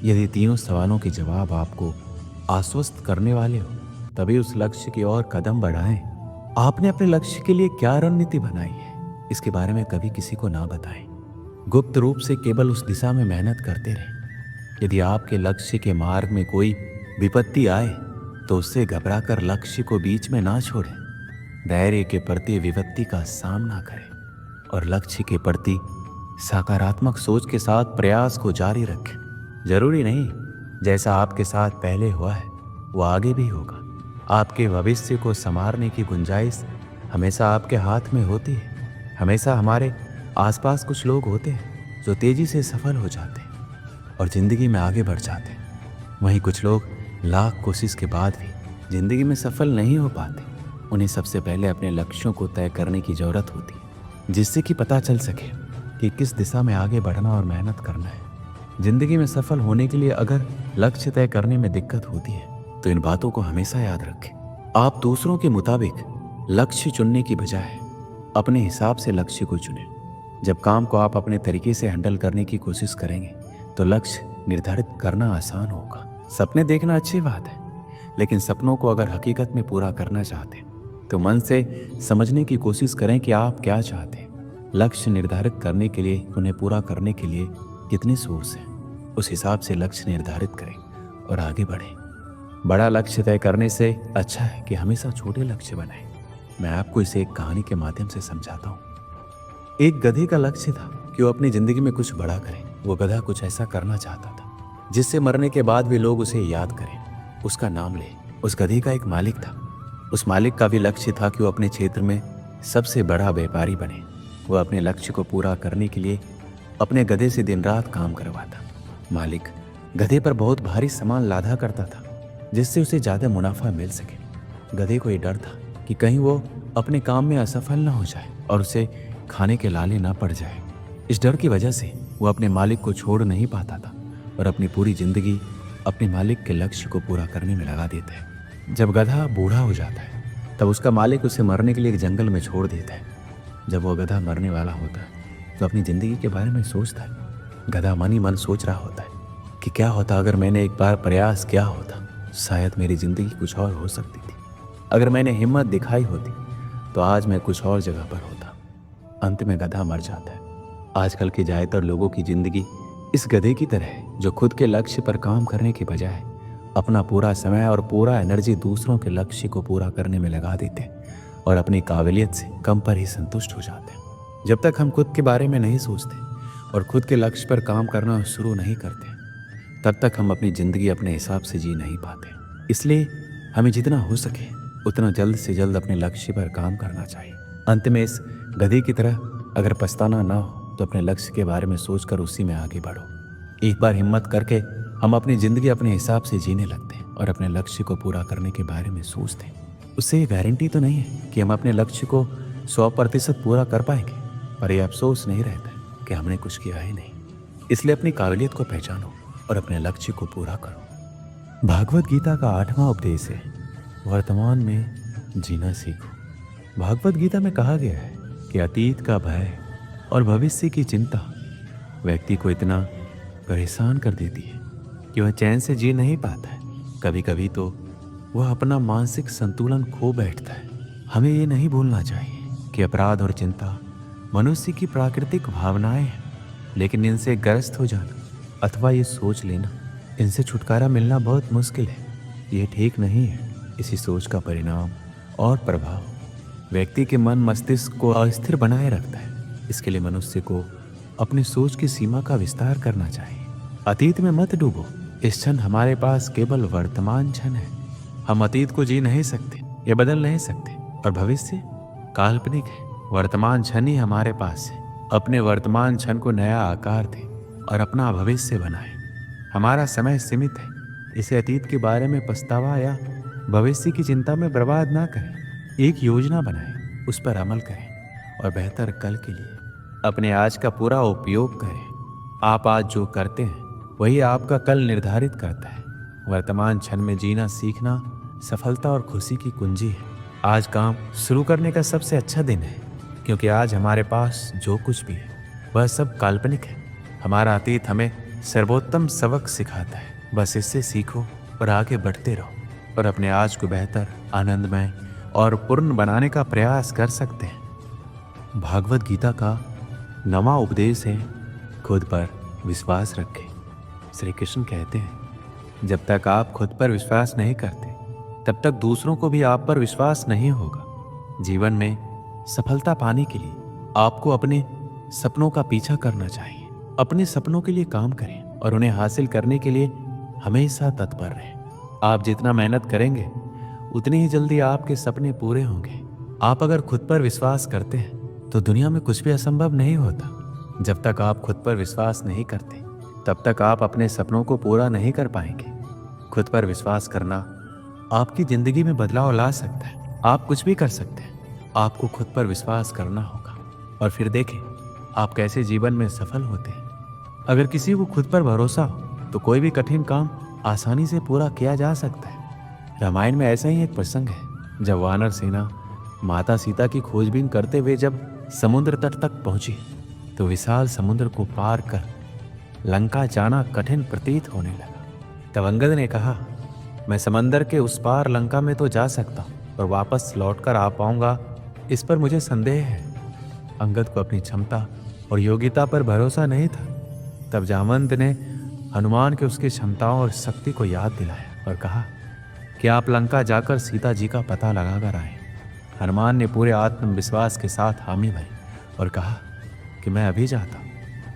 यदि तीनों सवालों के जवाब आपको आश्वस्त करने वाले हो तभी उस लक्ष्य की ओर कदम बढ़ाएं। आपने अपने लक्ष्य के लिए क्या रणनीति बनाई है इसके बारे में कभी किसी को ना बताएं। गुप्त रूप से केवल उस दिशा में मेहनत करते रहें। यदि आपके लक्ष्य के मार्ग में कोई विपत्ति आए तो उससे घबराकर लक्ष्य को बीच में ना छोड़ें। धैर्य के प्रति विपत्ति का सामना करें और लक्ष्य के प्रति सकारात्मक सोच के साथ प्रयास को जारी रखें। जरूरी नहीं जैसा आपके साथ पहले हुआ है वो आगे भी होगा। आपके भविष्य को संवारने की गुंजाइश हमेशा आपके हाथ में होती है। हमेशा हमारे आसपास कुछ लोग होते हैं जो तेजी से सफल हो जाते हैं और जिंदगी में आगे बढ़ जाते हैं। वहीं कुछ लोग लाख कोशिश के बाद भी जिंदगी में सफल नहीं हो पाते। उन्हें सबसे पहले अपने लक्ष्यों को तय करने की जरूरत होती है, जिससे कि पता चल सके कि किस दिशा में आगे बढ़ना और मेहनत करना है। जिंदगी में सफल होने के लिए अगर लक्ष्य तय करने में दिक्कत होती है तो इन बातों को हमेशा याद रखें। आप दूसरों के मुताबिक लक्ष्य चुनने की बजाय अपने हिसाब से लक्ष्य को चुनें। जब काम को आप अपने तरीके से हैंडल करने की कोशिश करेंगे तो लक्ष्य निर्धारित करना आसान होगा। सपने देखना अच्छी बात है, लेकिन सपनों को अगर हकीकत में पूरा करना चाहते हैं तो मन से समझने की कोशिश करें कि आप क्या चाहते हैं। लक्ष्य निर्धारित करने के लिए, उन्हें पूरा करने के लिए कितने सोर्स हैं, उस हिसाब से लक्ष्य निर्धारित करें और आगे बढ़ें। बड़ा लक्ष्य तय करने से अच्छा है कि हमेशा छोटे लक्ष्य बनाएं। मैं आपको इसे एक कहानी के माध्यम से समझाता हूँ। एक गधे का लक्ष्य था कि वो अपनी जिंदगी में कुछ बड़ा करे। वो गधा कुछ ऐसा करना चाहता था जिससे मरने के बाद भी लोग उसे याद करें, उसका नाम ले। उस गधे का एक मालिक था। उस मालिक का भी लक्ष्य था कि वो अपने क्षेत्र में सबसे बड़ा व्यापारी बने। वो अपने लक्ष्य को पूरा करने के लिए अपने गधे से दिन रात काम करवाता। मालिक गधे पर बहुत भारी सामान लादा करता था जिससे उसे ज़्यादा मुनाफा मिल सके। गधे को ये डर था कि कहीं वो अपने काम में असफल ना हो जाए और उसे खाने के लाले ना पड़ जाए। इस डर की वजह से वो अपने मालिक को छोड़ नहीं पाता था और अपनी पूरी जिंदगी अपने मालिक के लक्ष्य को पूरा करने में लगा देता है। जब गधा बूढ़ा हो जाता है तब उसका मालिक उसे मरने के लिए एक जंगल में छोड़ देता है। जब वो गधा मरने वाला होता है तो अपनी ज़िंदगी के बारे में सोचता है। गधा मन ही मन सोच रहा होता है कि क्या होता अगर मैंने एक बार प्रयास किया होता, शायद मेरी ज़िंदगी कुछ और हो सकती थी। अगर मैंने हिम्मत दिखाई होती तो आज मैं कुछ और जगह पर होता। अंत में गधा मर जाता है। आजकल के ज़्यादातर लोगों की ज़िंदगी इस गधे की तरह है जो खुद के लक्ष्य पर काम करने के बजाय अपना पूरा समय और पूरा एनर्जी दूसरों के लक्ष्य को पूरा करने में लगा देते हैं और अपनी काबिलियत से कम पर ही संतुष्ट हो जाते हैं। जब तक हम खुद के बारे में नहीं सोचते और खुद के लक्ष्य पर काम करना शुरू नहीं करते तब तक हम अपनी ज़िंदगी अपने हिसाब से जी नहीं पाते। इसलिए हमें जितना हो सके उतना जल्द से जल्द अपने लक्ष्य पर काम करना चाहिए। अंत में इस गधे की तरह अगर पछताना ना हो तो अपने लक्ष्य के बारे में सोचकर उसी में आगे बढ़ो। एक बार हिम्मत करके हम अपनी ज़िंदगी अपने हिसाब से जीने लगते हैं और अपने लक्ष्य को पूरा करने के बारे में सोचते हैं। उससे ये गारंटी तो नहीं है कि हम अपने लक्ष्य को 100% पूरा कर पाएंगे, पर यह अफसोस नहीं रहता कि हमने कुछ किया ही नहीं। इसलिए अपनी काबिलियत को पहचानो और अपने लक्ष्य को पूरा करो। भागवत गीता का 8वां उपदेश है वर्तमान में जीना सीखो। भागवत गीता में कहा गया है कि अतीत का भय और भविष्य की चिंता व्यक्ति को इतना परेशान कर देती है कि वह चैन से जी नहीं पाता है। कभी कभी तो वह अपना मानसिक संतुलन खो बैठता है। हमें ये नहीं भूलना चाहिए कि अपराध और चिंता मनुष्य की प्राकृतिक भावनाएं हैं, लेकिन इनसे ग्रस्त हो जाना अथवा ये सोच लेना इनसे छुटकारा मिलना बहुत मुश्किल है, ये ठीक नहीं है। इसी सोच का परिणाम और प्रभाव व्यक्ति के मन मस्तिष्क को अस्थिर बनाए रखता है। इसके लिए मनुष्य को अपनी सोच की सीमा का विस्तार करना चाहिए। अतीत में मत डूबो। इस क्षण हमारे पास केवल वर्तमान क्षण है। हम अतीत को जी नहीं सकते या बदल नहीं सकते, और भविष्य काल्पनिक है। वर्तमान क्षण ही हमारे पास है। अपने वर्तमान क्षण को नया आकार दे और अपना भविष्य बनाए। हमारा समय सीमित है, इसे अतीत के बारे में पछतावा या भविष्य की चिंता में बर्बाद ना करें। एक योजना बनाएं, उस पर अमल करें और बेहतर कल के लिए अपने आज का पूरा उपयोग करें। आप आज जो करते हैं वही आपका कल निर्धारित करता है। वर्तमान क्षण में जीना सीखना सफलता और खुशी की कुंजी है। आज काम शुरू करने का सबसे अच्छा दिन है, क्योंकि आज हमारे पास जो कुछ भी है वह सब काल्पनिक है। हमारा अतीत हमें सर्वोत्तम सबक सिखाता है। बस इससे सीखो और आगे बढ़ते रहो और अपने आज को बेहतर, आनंदमय और पूर्ण बनाने का प्रयास कर सकते हैं। भागवत गीता का 9वां उपदेश है, खुद पर विश्वास रखें। श्री कृष्ण कहते हैं, जब तक आप खुद पर विश्वास नहीं करते तब तक दूसरों को भी आप पर विश्वास नहीं होगा। जीवन में सफलता पाने के लिए आपको अपने सपनों का पीछा करना चाहिए। अपने सपनों के लिए काम करें और उन्हें हासिल करने के लिए हमेशा तत्पर रहें। आप जितना मेहनत करेंगे उतनी ही जल्दी आपके सपने पूरे होंगे। आप अगर खुद पर विश्वास करते हैं तो दुनिया में कुछ भी असंभव नहीं होता। जब तक आप खुद पर विश्वास नहीं करते तब तक आप अपने सपनों को पूरा नहीं कर पाएंगे। खुद पर विश्वास करना आपकी जिंदगी में बदलाव ला सकता है। आप कुछ भी कर सकते हैं। आपको खुद पर विश्वास करना होगा और फिर देखें आप कैसे जीवन में सफल होते हैं। अगर किसी को खुद पर भरोसा हो तो कोई भी कठिन काम आसानी से पूरा किया जा सकता है। रामायण में ऐसा ही एक प्रसंग है, जब वानर सेना माता सीता की खोजबीन करते हुए जब समुद्र तट तक पहुंची तो विशाल समुद्र को पार कर लंका जाना कठिन प्रतीत होने लगा। तब अंगद ने कहा, मैं समंदर के उस पार लंका में तो जा सकता हूँ और वापस लौटकर आ पाऊंगा, इस पर मुझे संदेह है। अंगद को अपनी क्षमता और योग्यता पर भरोसा नहीं था। तब जामवंत ने हनुमान के उसकी क्षमताओं और शक्ति को याद दिलाया और कहा कि आप लंका जाकर सीता जी का पता लगा कर आए। हनुमान ने पूरे आत्मविश्वास के साथ हामी भरी और कहा कि मैं अभी जाता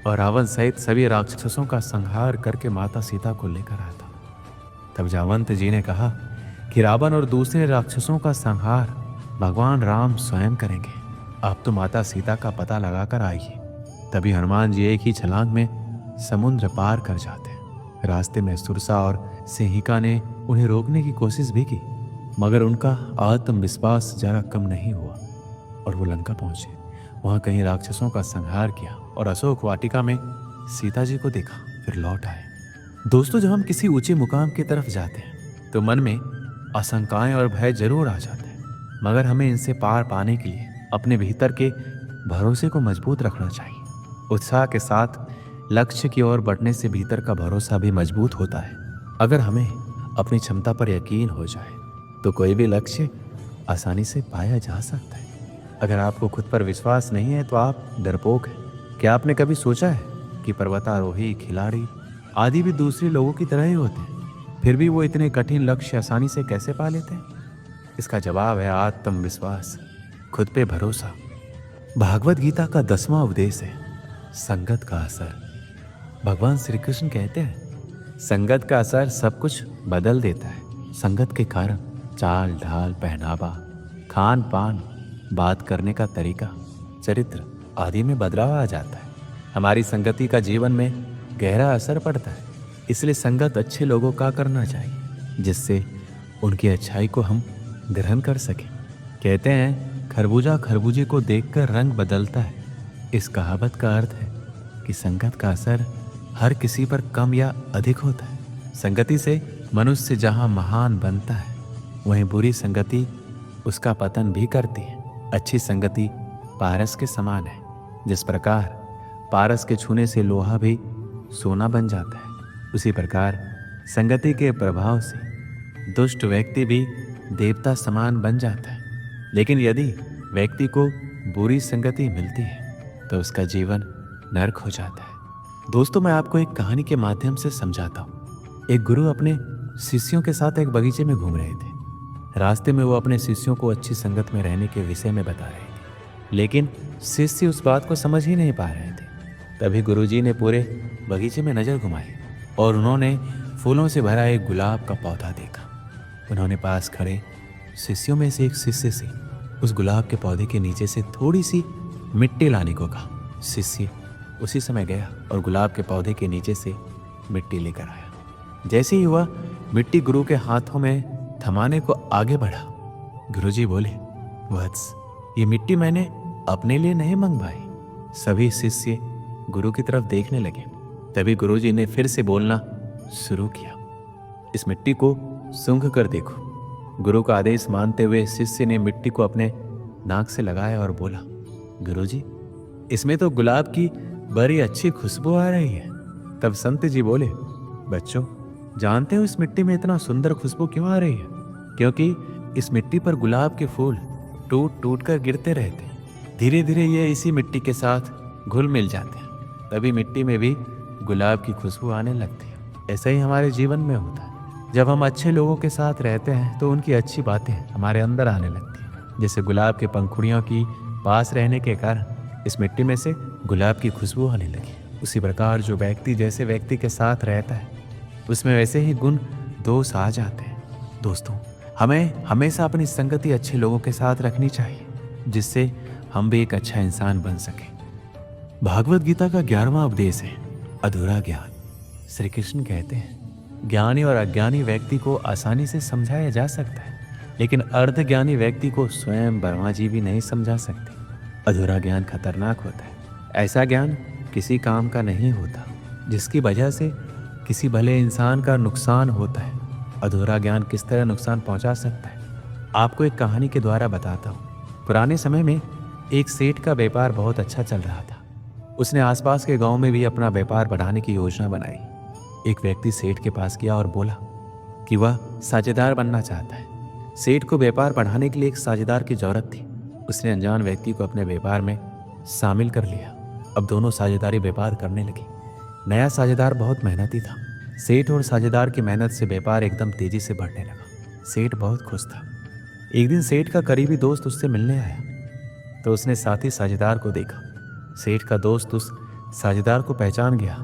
और रावण सहित सभी राक्षसों का संहार करके माता सीता को लेकर आता। तब जामवंत जी ने कहा कि रावण और दूसरे राक्षसों का संहार भगवान राम स्वयं करेंगे। आप तो माता सीता का पता लगाकर आइए। तभी हनुमान जी एक ही छलांग में समुद्र पार कर जाते हैं। रास्ते में सुरसा और सिंहिका ने उन्हें रोकने की कोशिश भी की, मगर उनका आत्मविश्वास जरा कम नहीं हुआ और वो लंका पहुंचे। वहां कई राक्षसों का संहार किया और अशोक वाटिका में सीता जी को देखा, फिर लौट आए। दोस्तों, जब हम किसी ऊंचे मुकाम की तरफ जाते हैं तो मन में आशंकाएं और भय जरूर आ जाते हैं, मगर हमें इनसे पार पाने के लिए अपने भीतर के भरोसे को मजबूत रखना चाहिए। उत्साह के साथ लक्ष्य की ओर बढ़ने से भीतर का भरोसा भी मजबूत होता है। अगर हमें अपनी क्षमता पर यकीन हो जाए तो कोई भी लक्ष्य आसानी से पाया जा सकता है। अगर आपको खुद पर विश्वास नहीं है तो आप डरपोक हैं। क्या आपने कभी सोचा है कि पर्वतारोही, खिलाड़ी आदि भी दूसरे लोगों की तरह ही होते हैं, फिर भी वो इतने कठिन लक्ष्य आसानी से कैसे पा लेते हैं? इसका जवाब है आत्मविश्वास, खुद पे भरोसा। भागवत गीता का 10वां उपदेश है, संगत का असर। भगवान श्री कृष्ण कहते हैं, संगत का असर सब कुछ बदल देता है। संगत के कारण चाल ढाल, पहनावा, खान पान, बात करने का तरीका, चरित्र आदि में बदलाव आ जाता है। हमारी संगति का जीवन में गहरा असर पड़ता है। इसलिए संगत अच्छे लोगों का करना चाहिए, जिससे उनकी अच्छाई को हम ग्रहण कर सकें। कहते हैं, खरबूजा खरबूजे को देखकर रंग बदलता है। इस कहावत का अर्थ है कि संगत का असर हर किसी पर कम या अधिक होता है। संगति से मनुष्य जहाँ महान बनता है, वहीं बुरी संगति उसका पतन भी करती है। अच्छी संगति पारस के समान है। जिस प्रकार पारस के छूने से लोहा भी सोना बन जाता है, उसी प्रकार संगति के प्रभाव से दुष्ट व्यक्ति भी देवता समान बन जाता है, लेकिन यदि व्यक्ति को बुरी संगति मिलती है तो उसका जीवन नरक हो जाता है। दोस्तों, मैं आपको एक कहानी के माध्यम से समझाता हूँ। एक गुरु अपने शिष्यों के साथ एक बगीचे में घूम रहे थे। रास्ते में वो अपने शिष्यों को अच्छी संगत में रहने के विषय में बता रहे थे, लेकिन शिष्य उस बात को समझ ही नहीं पा रहे थे। तभी गुरुजी ने पूरे बगीचे में नजर घुमाई और उन्होंने फूलों से भरा एक गुलाब का पौधा देखा। उन्होंने पास खड़े शिष्यों में से एक शिष्य से उस गुलाब के पौधे के नीचे से थोड़ी सी मिट्टी लाने को कहा। शिष्य उसी समय गया और गुलाब के पौधे के नीचे से मिट्टी लेकर आया। जैसे ही वह मिट्टी गुरु के हाथों में थमाने को आगे बढ़ा, गुरुजी बोले, वत्स, ये मिट्टी मैंने अपने लिए नहीं मंगवाई। सभी शिष्य गुरु की तरफ देखने लगे। तभी गुरुजी ने फिर से बोलना शुरू किया, इस मिट्टी को सूंघ कर देखो। गुरु का आदेश मानते हुए शिष्य ने मिट्टी को अपने नाक से लगाया और बोला, गुरुजी, इसमें तो गुलाब की बड़ी अच्छी खुशबू आ रही है। तब संत जी बोले, बच्चों, जानते हो इस मिट्टी में इतना सुंदर खुशबू क्यों आ रही है? क्योंकि इस मिट्टी पर गुलाब के फूल टूट टूट कर गिरते रहते हैं। धीरे धीरे ये इसी मिट्टी के साथ घुल मिल जाते हैं, तभी मिट्टी में भी गुलाब की खुशबू आने लगती है। ऐसा ही हमारे जीवन में होता है। जब हम अच्छे लोगों के साथ रहते हैं तो उनकी अच्छी बातें हमारे अंदर आने लगती हैं। जैसे गुलाब के पंखुड़ियों की पास रहने के कारण इस मिट्टी में से गुलाब की खुशबू आने लगी। उसी प्रकार जो व्यक्ति जैसे व्यक्ति के साथ रहता है उसमें वैसे ही गुण दोष आ जाते हैं। दोस्तों, हमें हमेशा अपनी संगति अच्छे लोगों के साथ रखनी चाहिए, जिससे हम भी एक अच्छा इंसान बन सकें। भागवत गीता का 11वां उपदेश है अधूरा ज्ञान। श्री कृष्ण कहते हैं, ज्ञानी और अज्ञानी व्यक्ति को आसानी से समझाया जा सकता है, लेकिन अर्धज्ञानी व्यक्ति को स्वयं ब्रह्मा जी भी नहीं समझा सकते। अधूरा ज्ञान खतरनाक होता है। ऐसा ज्ञान किसी काम का नहीं होता, जिसकी वजह से किसी भले इंसान का नुकसान होता है। अधूरा ज्ञान किस तरह नुकसान पहुंचा सकता है, आपको एक कहानी के द्वारा बताता हूँ। पुराने समय में एक सेठ का व्यापार बहुत अच्छा चल रहा था। उसने आसपास के गांव में भी अपना व्यापार बढ़ाने की योजना बनाई। एक व्यक्ति सेठ के पास गया और बोला कि वह साझेदार बनना चाहता है। सेठ को व्यापार बढ़ाने के लिए एक साझेदार की जरूरत थी। उसने अनजान व्यक्ति को अपने व्यापार में शामिल कर लिया। अब दोनों साझेदारी व्यापार करने लगे। नया साझेदार बहुत मेहनती था। सेठ और साझेदार की मेहनत से व्यापार एकदम तेजी से बढ़ने लगा। सेठ बहुत खुश था। एक दिन सेठ का करीबी दोस्त उससे मिलने आया तो उसने साथी साझेदार को देखा। सेठ का दोस्त उस साझेदार को पहचान गया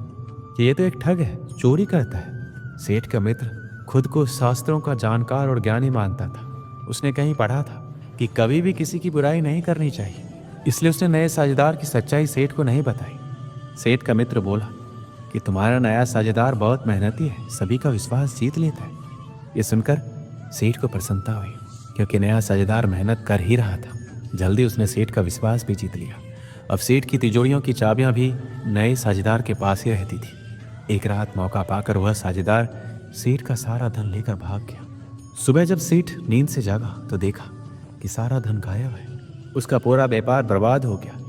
कि ये तो एक ठग है, चोरी करता है। सेठ का मित्र खुद को शास्त्रों का जानकार और ज्ञानी मानता था। उसने कहीं पढ़ा था कि कभी भी किसी की बुराई नहीं करनी चाहिए, इसलिए उसने नए साझेदार की सच्चाई सेठ को नहीं बताई। सेठ का मित्र बोला कि तुम्हारा नया साझेदार बहुत मेहनती है, सभी का विश्वास जीत लेता है। ये सुनकर सेठ को प्रसन्नता हुई, क्योंकि नया साझेदार मेहनत कर ही रहा था। जल्दी उसने सेठ का विश्वास भी जीत लिया। अब सेठ की तिजोरियों की चाबियां भी नए साझेदार के पास ही रहती थी। एक रात मौका पाकर वह साझेदार सेठ का सारा धन लेकर भाग गया। सुबह जब सेठ नींद से जागा तो देखा कि सारा धन गायब है। उसका पूरा व्यापार बर्बाद हो गया।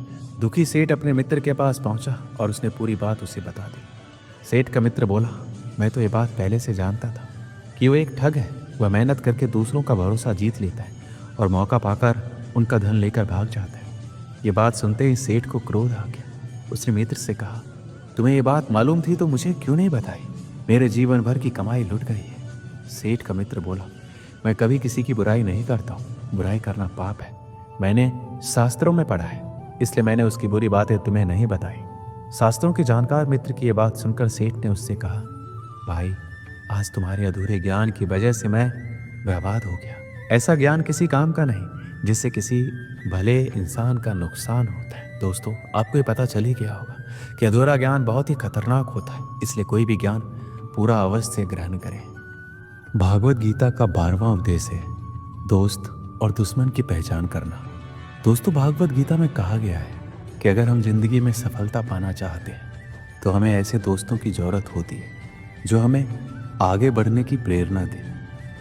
दुखी सेठ अपने मित्र के पास पहुंचा और उसने पूरी बात उसे बता दी। सेठ का मित्र बोला, मैं तो ये बात पहले से जानता था कि वो एक ठग है। वह मेहनत करके दूसरों का भरोसा जीत लेता है और मौका पाकर उनका धन लेकर भाग जाता है। ये बात सुनते ही सेठ को क्रोध आ गया। उसने मित्र से कहा, तुम्हें ये बात मालूम थी तो मुझे क्यों नहीं बताई? मेरे जीवन भर की कमाई लुट गई है। सेठ का मित्र बोला, मैं कभी किसी की बुराई नहीं करता हूँ। बुराई करना पाप है। मैंने शास्त्रों में पढ़ा है, इसलिए मैंने उसकी बुरी बातें तुम्हें नहीं बताई। शास्त्रों के जानकार मित्र की ये बात सुनकर सेठ ने उससे कहा, भाई, आज तुम्हारे अधूरे ज्ञान की वजह से मैं बर्बाद हो गया। ऐसा ज्ञान किसी काम का नहीं जिससे किसी भले इंसान का नुकसान होता है। दोस्तों, आपको ये पता चल ही गया होगा कि अधूरा ज्ञान बहुत ही खतरनाक होता है, इसलिए कोई भी ज्ञान पूरा अवश्य ग्रहण करें। भागवत गीता का 12वां उपदेश है दोस्त और दुश्मन की पहचान करना। दोस्तों, भागवत गीता में कहा गया है कि अगर हम जिंदगी में सफलता पाना चाहते हैं तो हमें ऐसे दोस्तों की जरूरत होती है जो हमें आगे बढ़ने की प्रेरणा दे।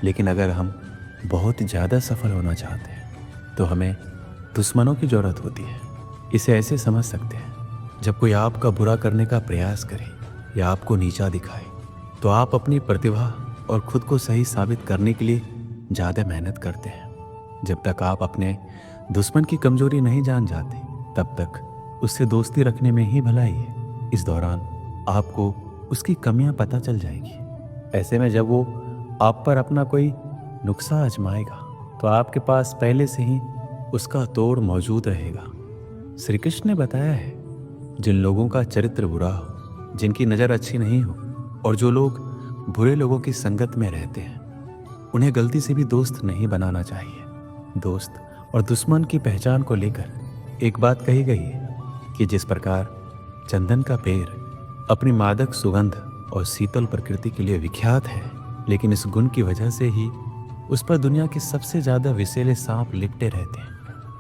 लेकिन अगर हम बहुत ज़्यादा सफल होना चाहते हैं तो हमें दुश्मनों की जरूरत होती है। इसे ऐसे समझ सकते हैं, जब कोई आपका बुरा करने का प्रयास करे या आपको नीचा दिखाए तो आप अपनी प्रतिभा और खुद को सही साबित करने के लिए ज़्यादा मेहनत करते हैं। जब तक आप अपने दुश्मन की कमजोरी नहीं जान जाते, तब तक उससे दोस्ती रखने में ही भलाई है। इस दौरान आपको उसकी कमियां पता चल जाएगी। ऐसे में जब वो आप पर अपना कोई नुक्सा आजमाएगा तो आपके पास पहले से ही उसका तोड़ मौजूद रहेगा। श्री कृष्ण ने बताया है, जिन लोगों का चरित्र बुरा हो, जिनकी नज़र अच्छी नहीं हो और जो लोग बुरे लोगों की संगत में रहते हैं, उन्हें गलती से भी दोस्त नहीं बनाना चाहिए। दोस्त और दुश्मन की पहचान को लेकर एक बात कही गई है कि जिस प्रकार चंदन का पेड़ अपनी मादक सुगंध और शीतल प्रकृति के लिए विख्यात है, लेकिन इस गुण की वजह से ही उस पर दुनिया के सबसे ज़्यादा विषैले सांप लिपटे रहते हैं।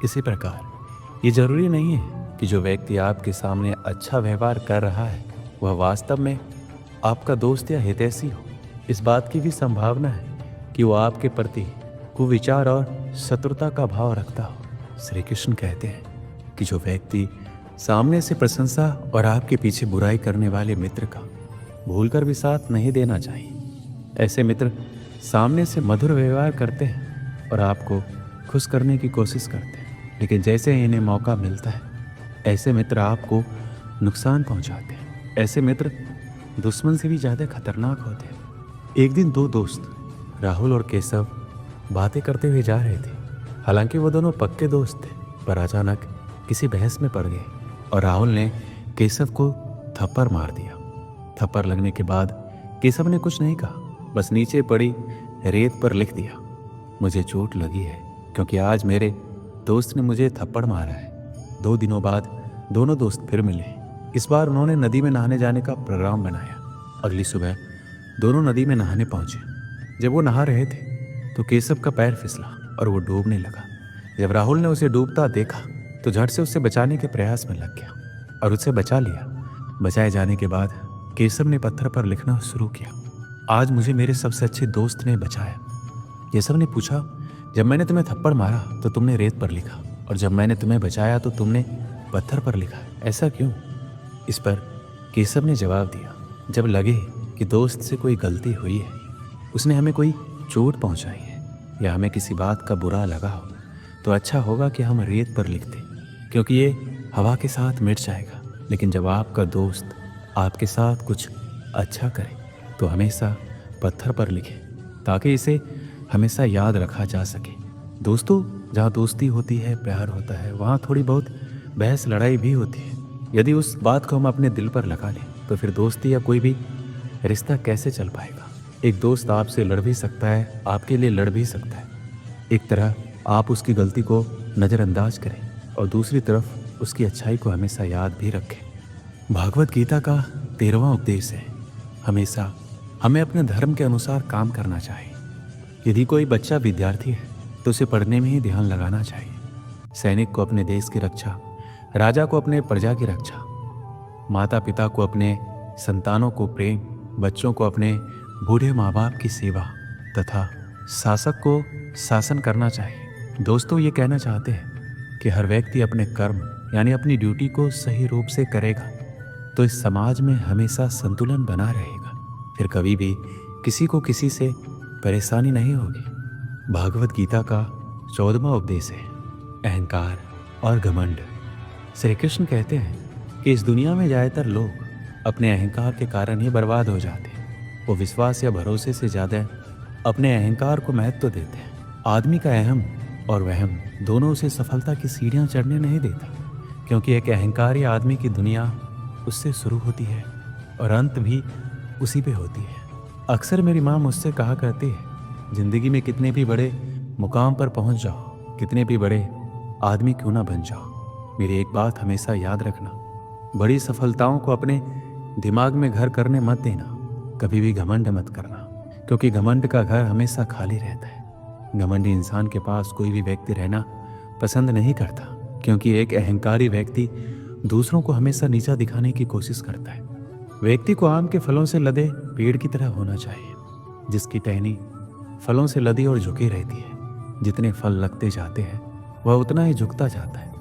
इसी प्रकार ये जरूरी नहीं है कि जो व्यक्ति आपके सामने अच्छा व्यवहार कर रहा है वह वास्तव में आपका दोस्त या हितैषी हो। इस बात की भी संभावना है कि वो आपके प्रति कुविचार और शत्रुता का भाव रखता हो। श्री कृष्ण कहते हैं कि जो व्यक्ति सामने से प्रशंसा और आपके पीछे बुराई करने वाले मित्र का भूलकर भी साथ नहीं देना चाहिए। ऐसे मित्र सामने से मधुर व्यवहार करते हैं और आपको खुश करने की कोशिश करते हैं, लेकिन जैसे ही इन्हें मौका मिलता है ऐसे मित्र आपको नुकसान पहुंचाते हैं। ऐसे मित्र दुश्मन से भी ज़्यादा खतरनाक होते हैं। एक दिन दो दोस्त राहुल और केशव बातें करते हुए जा रहे थे। हालांकि वो दोनों पक्के दोस्त थे, पर अचानक किसी बहस में पड़ गए और राहुल ने केशव को थप्पड़ मार दिया। थप्पड़ लगने के बाद केशव ने कुछ नहीं कहा, बस नीचे पड़ी रेत पर लिख दिया, मुझे चोट लगी है क्योंकि आज मेरे दोस्त ने मुझे थप्पड़ मारा है। 2 दिनों बाद दोनों दोस्त फिर मिले। इस बार उन्होंने नदी में नहाने जाने का प्रोग्राम बनाया। अगली सुबह दोनों नदी में नहाने पहुंचे। जब वो नहा रहे थे तो केशव का पैर फिसला और वो डूबने लगा। जब राहुल ने उसे डूबता देखा तो झट से उसे बचाने के प्रयास में लग गया और उसे बचा लिया। बचाए जाने के बाद केशव ने पत्थर पर लिखना शुरू किया, आज मुझे मेरे सबसे अच्छे दोस्त ने बचाया। केशव ने पूछा, जब मैंने तुम्हें थप्पड़ मारा तो तुमने रेत पर लिखा और जब मैंने तुम्हें बचाया तो तुमने पत्थर पर लिखा, ऐसा क्यों? इस पर केशव ने जवाब दिया, जब लगे कि दोस्त से कोई गलती हुई है, उसने हमें कोई चोट पहुंचाई है या हमें किसी बात का बुरा लगा हो, तो अच्छा होगा कि हम रेत पर लिख दें, क्योंकि ये हवा के साथ मिट जाएगा। लेकिन जब आपका दोस्त आपके साथ कुछ अच्छा करे तो हमेशा पत्थर पर लिखे, ताकि इसे हमेशा याद रखा जा सके। दोस्तों, जहाँ दोस्ती होती है, प्यार होता है, वहाँ थोड़ी बहुत बहस लड़ाई भी होती है। यदि उस बात को हम अपने दिल पर लगा लें तो फिर दोस्ती या कोई भी रिश्ता कैसे चल पाएगा? एक दोस्त आपसे लड़ भी सकता है, आपके लिए लड़ भी सकता है। एक तरह आप उसकी गलती को नज़रअंदाज करें और दूसरी तरफ उसकी अच्छाई को हमेशा याद भी रखें। भागवत गीता का 13वां उपदेश है, हमेशा हमें अपने धर्म के अनुसार काम करना चाहिए। यदि कोई बच्चा विद्यार्थी है तो उसे पढ़ने में ही ध्यान लगाना चाहिए। सैनिक को अपने देश की रक्षा, राजा को अपने प्रजा की रक्षा, माता पिता को अपने संतानों को प्रेम, बच्चों को अपने बूढ़े माँ बाप की सेवा तथा शासक को शासन करना चाहिए। दोस्तों, ये कहना चाहते हैं कि हर व्यक्ति अपने कर्म यानी अपनी ड्यूटी को सही रूप से करेगा तो इस समाज में हमेशा संतुलन बना रहेगा, फिर कभी भी किसी को किसी से परेशानी नहीं होगी। भागवत गीता का 14वां उपदेश है, अहंकार और घमंड। श्री कृष्ण कहते हैं कि इस दुनिया में ज़्यादातर लोग अपने अहंकार के कारण ही बर्बाद हो जाते हैं। वो विश्वास या भरोसे से ज़्यादा अपने अहंकार को महत्व देते हैं। आदमी का अहम और वहम दोनों उसे सफलता की सीढ़ियाँ चढ़ने नहीं देता, क्योंकि एक अहंकारी आदमी की दुनिया उससे शुरू होती है और अंत भी उसी पे होती है। अक्सर मेरी माँ मुझसे कहा करती है, जिंदगी में कितने भी बड़े मुकाम पर पहुंच जाओ, कितने भी बड़े आदमी क्यों ना बन जाओ, मेरी एक बात हमेशा याद रखना, बड़ी सफलताओं को अपने दिमाग में घर करने मत देना, कभी भी घमंड मत करना, क्योंकि घमंड का घर हमेशा खाली रहता है। घमंडी इंसान के पास कोई भी व्यक्ति रहना पसंद नहीं करता, क्योंकि एक अहंकारी व्यक्ति दूसरों को हमेशा नीचा दिखाने की कोशिश करता है। व्यक्ति को आम के फलों से लदे पेड़ की तरह होना चाहिए, जिसकी टहनी फलों से लदी और झुकी रहती है। जितने फल लगते जाते हैं वह उतना ही झुकता जाता है।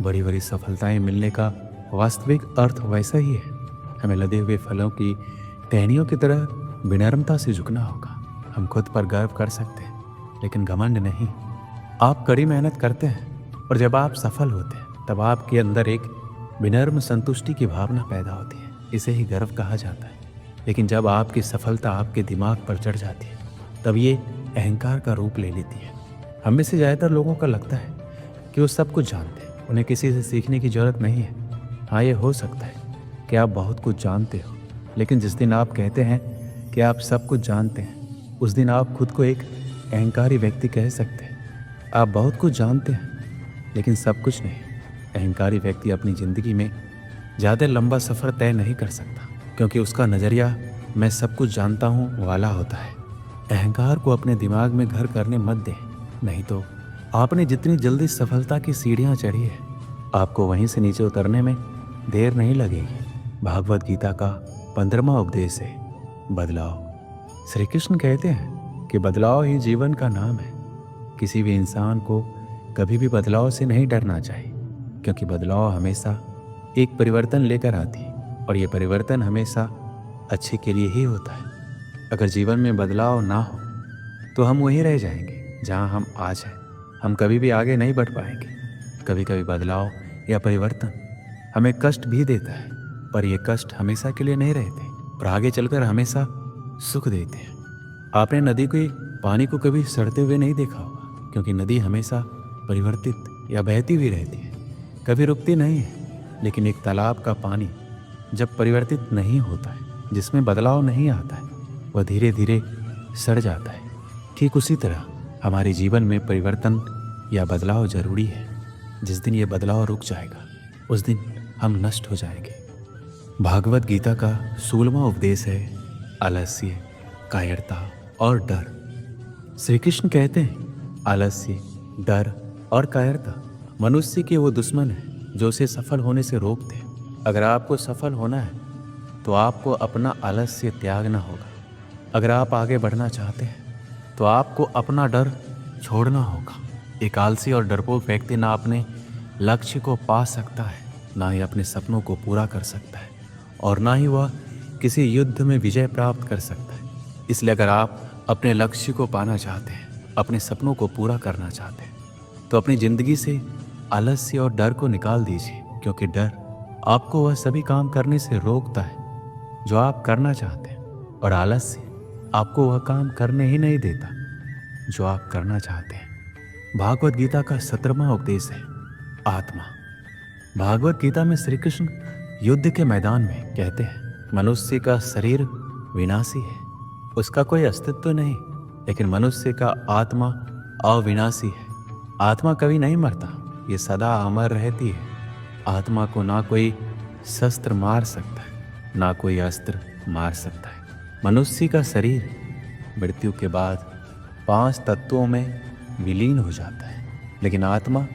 बड़ी बड़ी सफलताएं मिलने का वास्तविक अर्थ वैसा ही है। हमें लदे हुए फलों की टहनियों की तरह विनम्रता से झुकना होगा। हम खुद पर गर्व कर सकते हैं, लेकिन घमंड नहीं। आप कड़ी मेहनत करते हैं और जब आप सफल होते हैं तब आपके अंदर एक विनम्र संतुष्टि की भावना पैदा होती है। इसे ही गर्व कहा जाता है। लेकिन जब आपकी सफलता आपके दिमाग पर चढ़ जाती है तब ये अहंकार का रूप ले लेती है। हम में से ज़्यादातर लोगों का लगता है कि वो सब कुछ जानते हैं, उन्हें किसी से सीखने की ज़रूरत नहीं है। हाँ, ये हो सकता है कि आप बहुत कुछ जानते हो, लेकिन जिस दिन आप कहते हैं कि आप सब कुछ जानते हैं, उस दिन आप खुद को एक अहंकारी व्यक्ति कह सकते हैं। आप बहुत कुछ जानते हैं लेकिन सब कुछ नहीं। अहंकारी व्यक्ति अपनी ज़िंदगी में ज़्यादा लंबा सफ़र तय नहीं कर सकता, क्योंकि उसका नज़रिया मैं सब कुछ जानता हूँ वाला होता है। अहंकार को अपने दिमाग में घर करने मत दें, नहीं तो आपने जितनी जल्दी सफलता की सीढ़ियाँ चढ़ी है, आपको वहीं से नीचे उतरने में देर नहीं लगेगी। भागवत गीता का 15वां उपदेश है बदलाव। श्री कृष्ण कहते हैं कि बदलाव ही जीवन का नाम है। किसी भी इंसान को कभी भी बदलाव से नहीं डरना चाहिए, क्योंकि बदलाव हमेशा एक परिवर्तन लेकर आती है और ये परिवर्तन हमेशा अच्छे के लिए ही होता है। अगर जीवन में बदलाव ना हो तो हम वहीं रह जाएंगे जहाँ हम आज हैं। हम कभी भी आगे नहीं बढ़ पाएंगे। कभी कभी बदलाव या परिवर्तन हमें कष्ट भी देता है, पर यह कष्ट हमेशा के लिए नहीं रहते और आगे चलकर हमेशा सुख देते हैं। आपने नदी के पानी को कभी सड़ते हुए नहीं देखा होगा, क्योंकि नदी हमेशा परिवर्तित या बहती हुई रहती है, कभी रुकती नहीं है। लेकिन एक तालाब का पानी जब परिवर्तित नहीं होता है, जिसमें बदलाव नहीं आता है, वह धीरे धीरे सड़ जाता है। ठीक उसी तरह हमारे जीवन में परिवर्तन या बदलाव जरूरी है। जिस दिन ये बदलाव रुक जाएगा उस दिन हम नष्ट हो जाएंगे। भागवत गीता का 16वां उपदेश है आलस्य, कायरता और डर। श्री कृष्ण कहते हैं आलस्य, डर और कायरता मनुष्य के वो दुश्मन है जो उसे सफल होने से रोकते हैं। अगर आपको सफल होना है तो आपको अपना आलस्य त्यागना होगा। अगर आप आगे बढ़ना चाहते हैं तो आपको अपना डर छोड़ना होगा। एक आलसी और डरपोक व्यक्ति ना अपने लक्ष्य को पा सकता है, ना ही अपने सपनों को पूरा कर सकता है, और ना ही वह किसी युद्ध में विजय प्राप्त कर सकता है। इसलिए अगर आप अपने लक्ष्य को पाना चाहते हैं, अपने सपनों को पूरा करना चाहते हैं, तो अपनी ज़िंदगी से आलस्य और डर को निकाल दीजिए, क्योंकि डर आपको वह सभी काम करने से रोकता है जो आप करना चाहते हैं, और आलस्य आपको वह काम करने ही नहीं देता जो आप करना चाहते हैं। भागवत गीता का 17वां उपदेश है आत्मा। भागवत गीता में श्री कृष्ण युद्ध के मैदान में कहते हैं मनुष्य का शरीर विनाशी है, उसका कोई अस्तित्व नहीं, लेकिन मनुष्य का आत्मा अविनाशी है। आत्मा कभी नहीं मरता, ये सदा अमर रहती है। आत्मा को ना कोई शस्त्र मार सकता है, ना कोई अस्त्र मार सकता है। मनुष्य का शरीर मृत्यु के बाद 5 तत्वों में विलीन हो जाता है, लेकिन आत्मा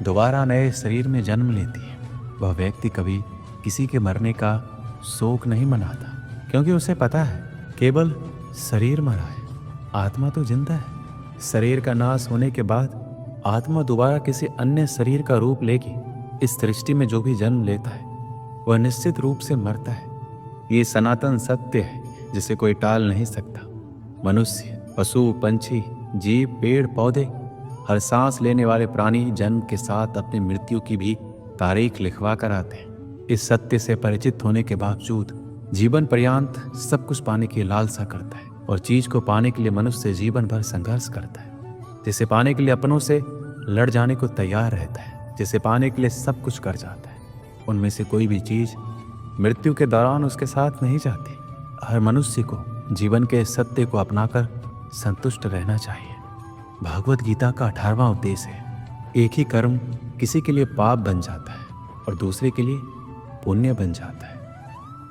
दोबारा नए शरीर में जन्म लेती है। वह व्यक्ति कभी किसी के मरने का शोक नहीं मनाता, क्योंकि उसे पता है केवल शरीर मरा है, आत्मा तो जिंदा है। शरीर का नाश होने के बाद आत्मा दोबारा किसी अन्य शरीर का रूप लेगी। इस सृष्टि में जो भी जन्म लेता है वह निश्चित रूप से मरता है। ये सनातन सत्य है जिसे कोई टाल नहीं सकता। मनुष्य, पशु, पंछी, जीव, पेड़ पौधे, हर सांस लेने वाले प्राणी जन्म के साथ अपनी मृत्यु की भी तारीख लिखवा कर आते हैं। इस सत्य से परिचित होने के बावजूद जीवन पर्यंत सब कुछ पाने की लालसा करता है, और चीज को पाने के लिए मनुष्य जीवन भर संघर्ष करता है। जिसे पाने के लिए अपनों से लड़ जाने को तैयार रहता है, जिसे पाने के लिए सब कुछ कर जाता है। उनमें से कोई भी चीज मृत्यु के दौरान उसके साथ नहीं जाती। हर मनुष्य को जीवन के सत्य को अपनाकर संतुष्ट रहना चाहिए। भागवत गीता का 18वां उपदेश है एक ही कर्म किसी के लिए पाप बन जाता है और दूसरे के लिए पुण्य बन जाता है।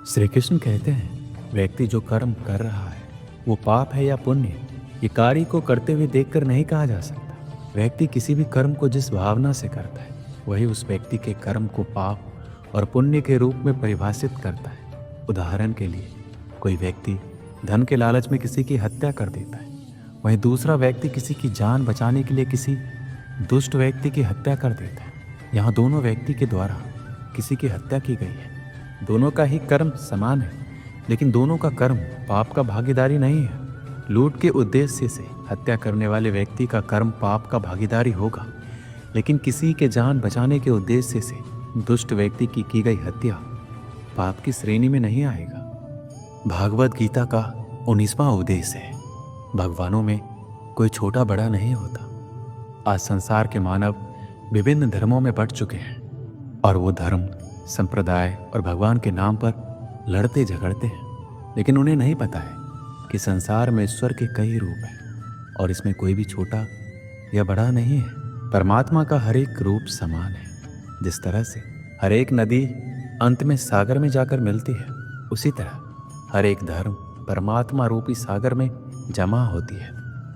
श्री कृष्ण कहते हैं व्यक्ति जो कर्म कर रहा है वो पाप है या पुण्य, ये कार्य को करते हुए देखकर नहीं कहा जा सकता। व्यक्ति किसी भी कर्म को जिस भावना से करता है वही उस व्यक्ति के कर्म को पाप और पुण्य के रूप में परिभाषित करता है। उदाहरण के लिए कोई व्यक्ति धन के लालच में किसी की हत्या कर देता है, वहीं दूसरा व्यक्ति किसी की जान बचाने के लिए किसी दुष्ट व्यक्ति की हत्या कर देता है। यहाँ दोनों व्यक्ति के द्वारा किसी की हत्या की गई है। दोनों का ही कर्म समान है, लेकिन दोनों का कर्म पाप का भागीदारी नहीं है। लूट के उद्देश्य से हत्या करने वाले व्यक्ति का कर्म पाप का भागीदारी होगा, लेकिन किसी के जान बचाने के उद्देश्य से दुष्ट व्यक्ति की गई हत्या पाप की श्रेणी में नहीं आएगा। भागवत गीता का 19वां उपदेश है, भगवानों में कोई छोटा बड़ा नहीं होता। आज संसार के मानव विभिन्न धर्मों में बंट चुके हैं और वो धर्म, संप्रदाय और भगवान के नाम पर लड़ते झगड़ते हैं, लेकिन उन्हें नहीं पता है कि संसार में ईश्वर के कई रूप हैं और इसमें कोई भी छोटा या बड़ा नहीं है। परमात्मा का हर एक रूप समान है। जिस तरह से हर एक नदी अंत में सागर में जाकर मिलती है, उसी तरह हर एक धर्म परमात्मा रूपी सागर में जमा होती है।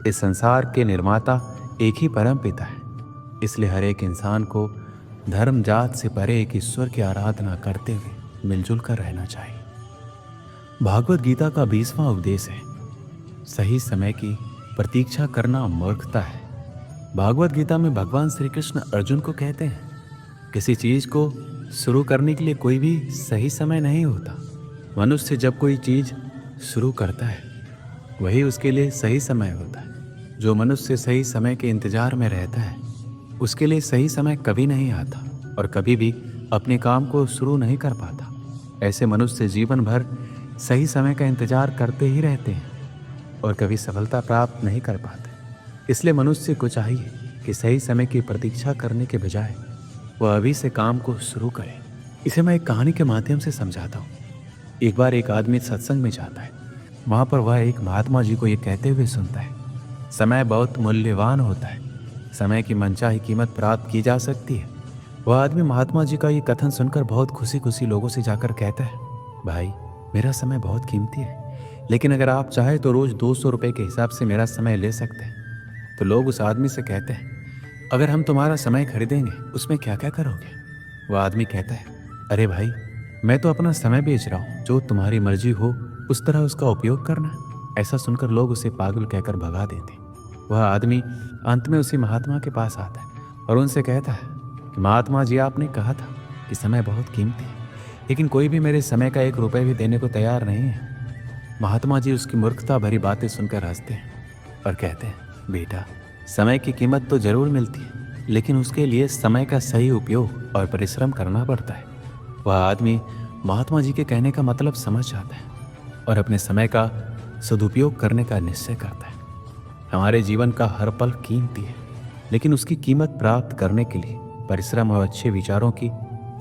इस संसार के निर्माता एक ही परम पिता है, इसलिए हर एक इंसान को धर्म जात से परे एक ईश्वर की आराधना करते हुए मिलजुल कर रहना चाहिए। भागवत गीता का 20वां उपदेश है, सही समय की प्रतीक्षा करना मूर्खता है। भागवत गीता में भगवान श्री कृष्ण अर्जुन को कहते हैं, किसी चीज को शुरू करने के लिए कोई भी सही समय नहीं होता। मनुष्य जब कोई चीज शुरू करता है वही उसके लिए सही समय होता है। जो मनुष्य सही समय के इंतजार में रहता है उसके लिए सही समय कभी नहीं आता और कभी भी अपने काम को शुरू नहीं कर पाता। ऐसे मनुष्य जीवन भर सही समय का इंतजार करते ही रहते हैं और कभी सफलता प्राप्त नहीं कर पाते। इसलिए मनुष्य को चाहिए कि सही समय की प्रतीक्षा करने के बजाय वह अभी से काम को शुरू करे। इसे मैं एक कहानी के माध्यम से समझाता हूँ। एक बार एक आदमी सत्संग में जाता है। वहाँ पर वह एक महात्मा जी को ये कहते हुए सुनता है, समय बहुत मूल्यवान होता है, समय की मनचाही कीमत प्राप्त की जा सकती है। वह आदमी महात्मा जी का ये कथन सुनकर बहुत खुशी खुशी लोगों से जाकर कहता है, भाई मेरा समय बहुत कीमती है, लेकिन अगर आप चाहे तो रोज़ 200 रुपये के हिसाब से मेरा समय ले सकते हैं। तो लोग उस आदमी से कहते हैं, अगर हम तुम्हारा समय खरीदेंगे उसमें क्या क्या करोगे? वह आदमी कहता है, अरे भाई मैं तो अपना समय बेच रहा हूँ, जो तुम्हारी मर्जी हो उस तरह उसका उपयोग करना। ऐसा सुनकर लोग उसे पागल कहकर भगा देते। वह आदमी अंत में उसी महात्मा के पास आता है और उनसे कहता है कि महात्मा जी, आपने कहा था कि समय बहुत कीमती है, लेकिन कोई भी मेरे समय का 1 रुपये भी देने को तैयार नहीं है। महात्मा जी उसकी मूर्खता भरी बातें सुनकर हंसते हैं और कहते हैं, बेटा समय की कीमत तो जरूर मिलती है, लेकिन उसके लिए समय का सही उपयोग और परिश्रम करना पड़ता है। वह आदमी महात्मा जी के कहने का मतलब समझ जाता है और अपने समय का सदुपयोग करने का निश्चय करता है। हमारे जीवन का हर पल कीमती है, लेकिन उसकी कीमत प्राप्त करने के लिए परिश्रम और अच्छे विचारों की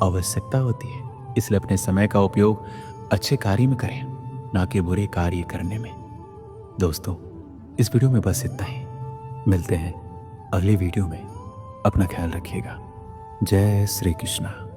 आवश्यकता होती है। इसलिए अपने समय का उपयोग अच्छे कार्य में करें, ना कि बुरे कार्य करने में। दोस्तों, इस वीडियो में बस इतना ही। मिलते हैं अगली वीडियो में। अपना ख्याल रखिएगा। जय श्री कृष्णा।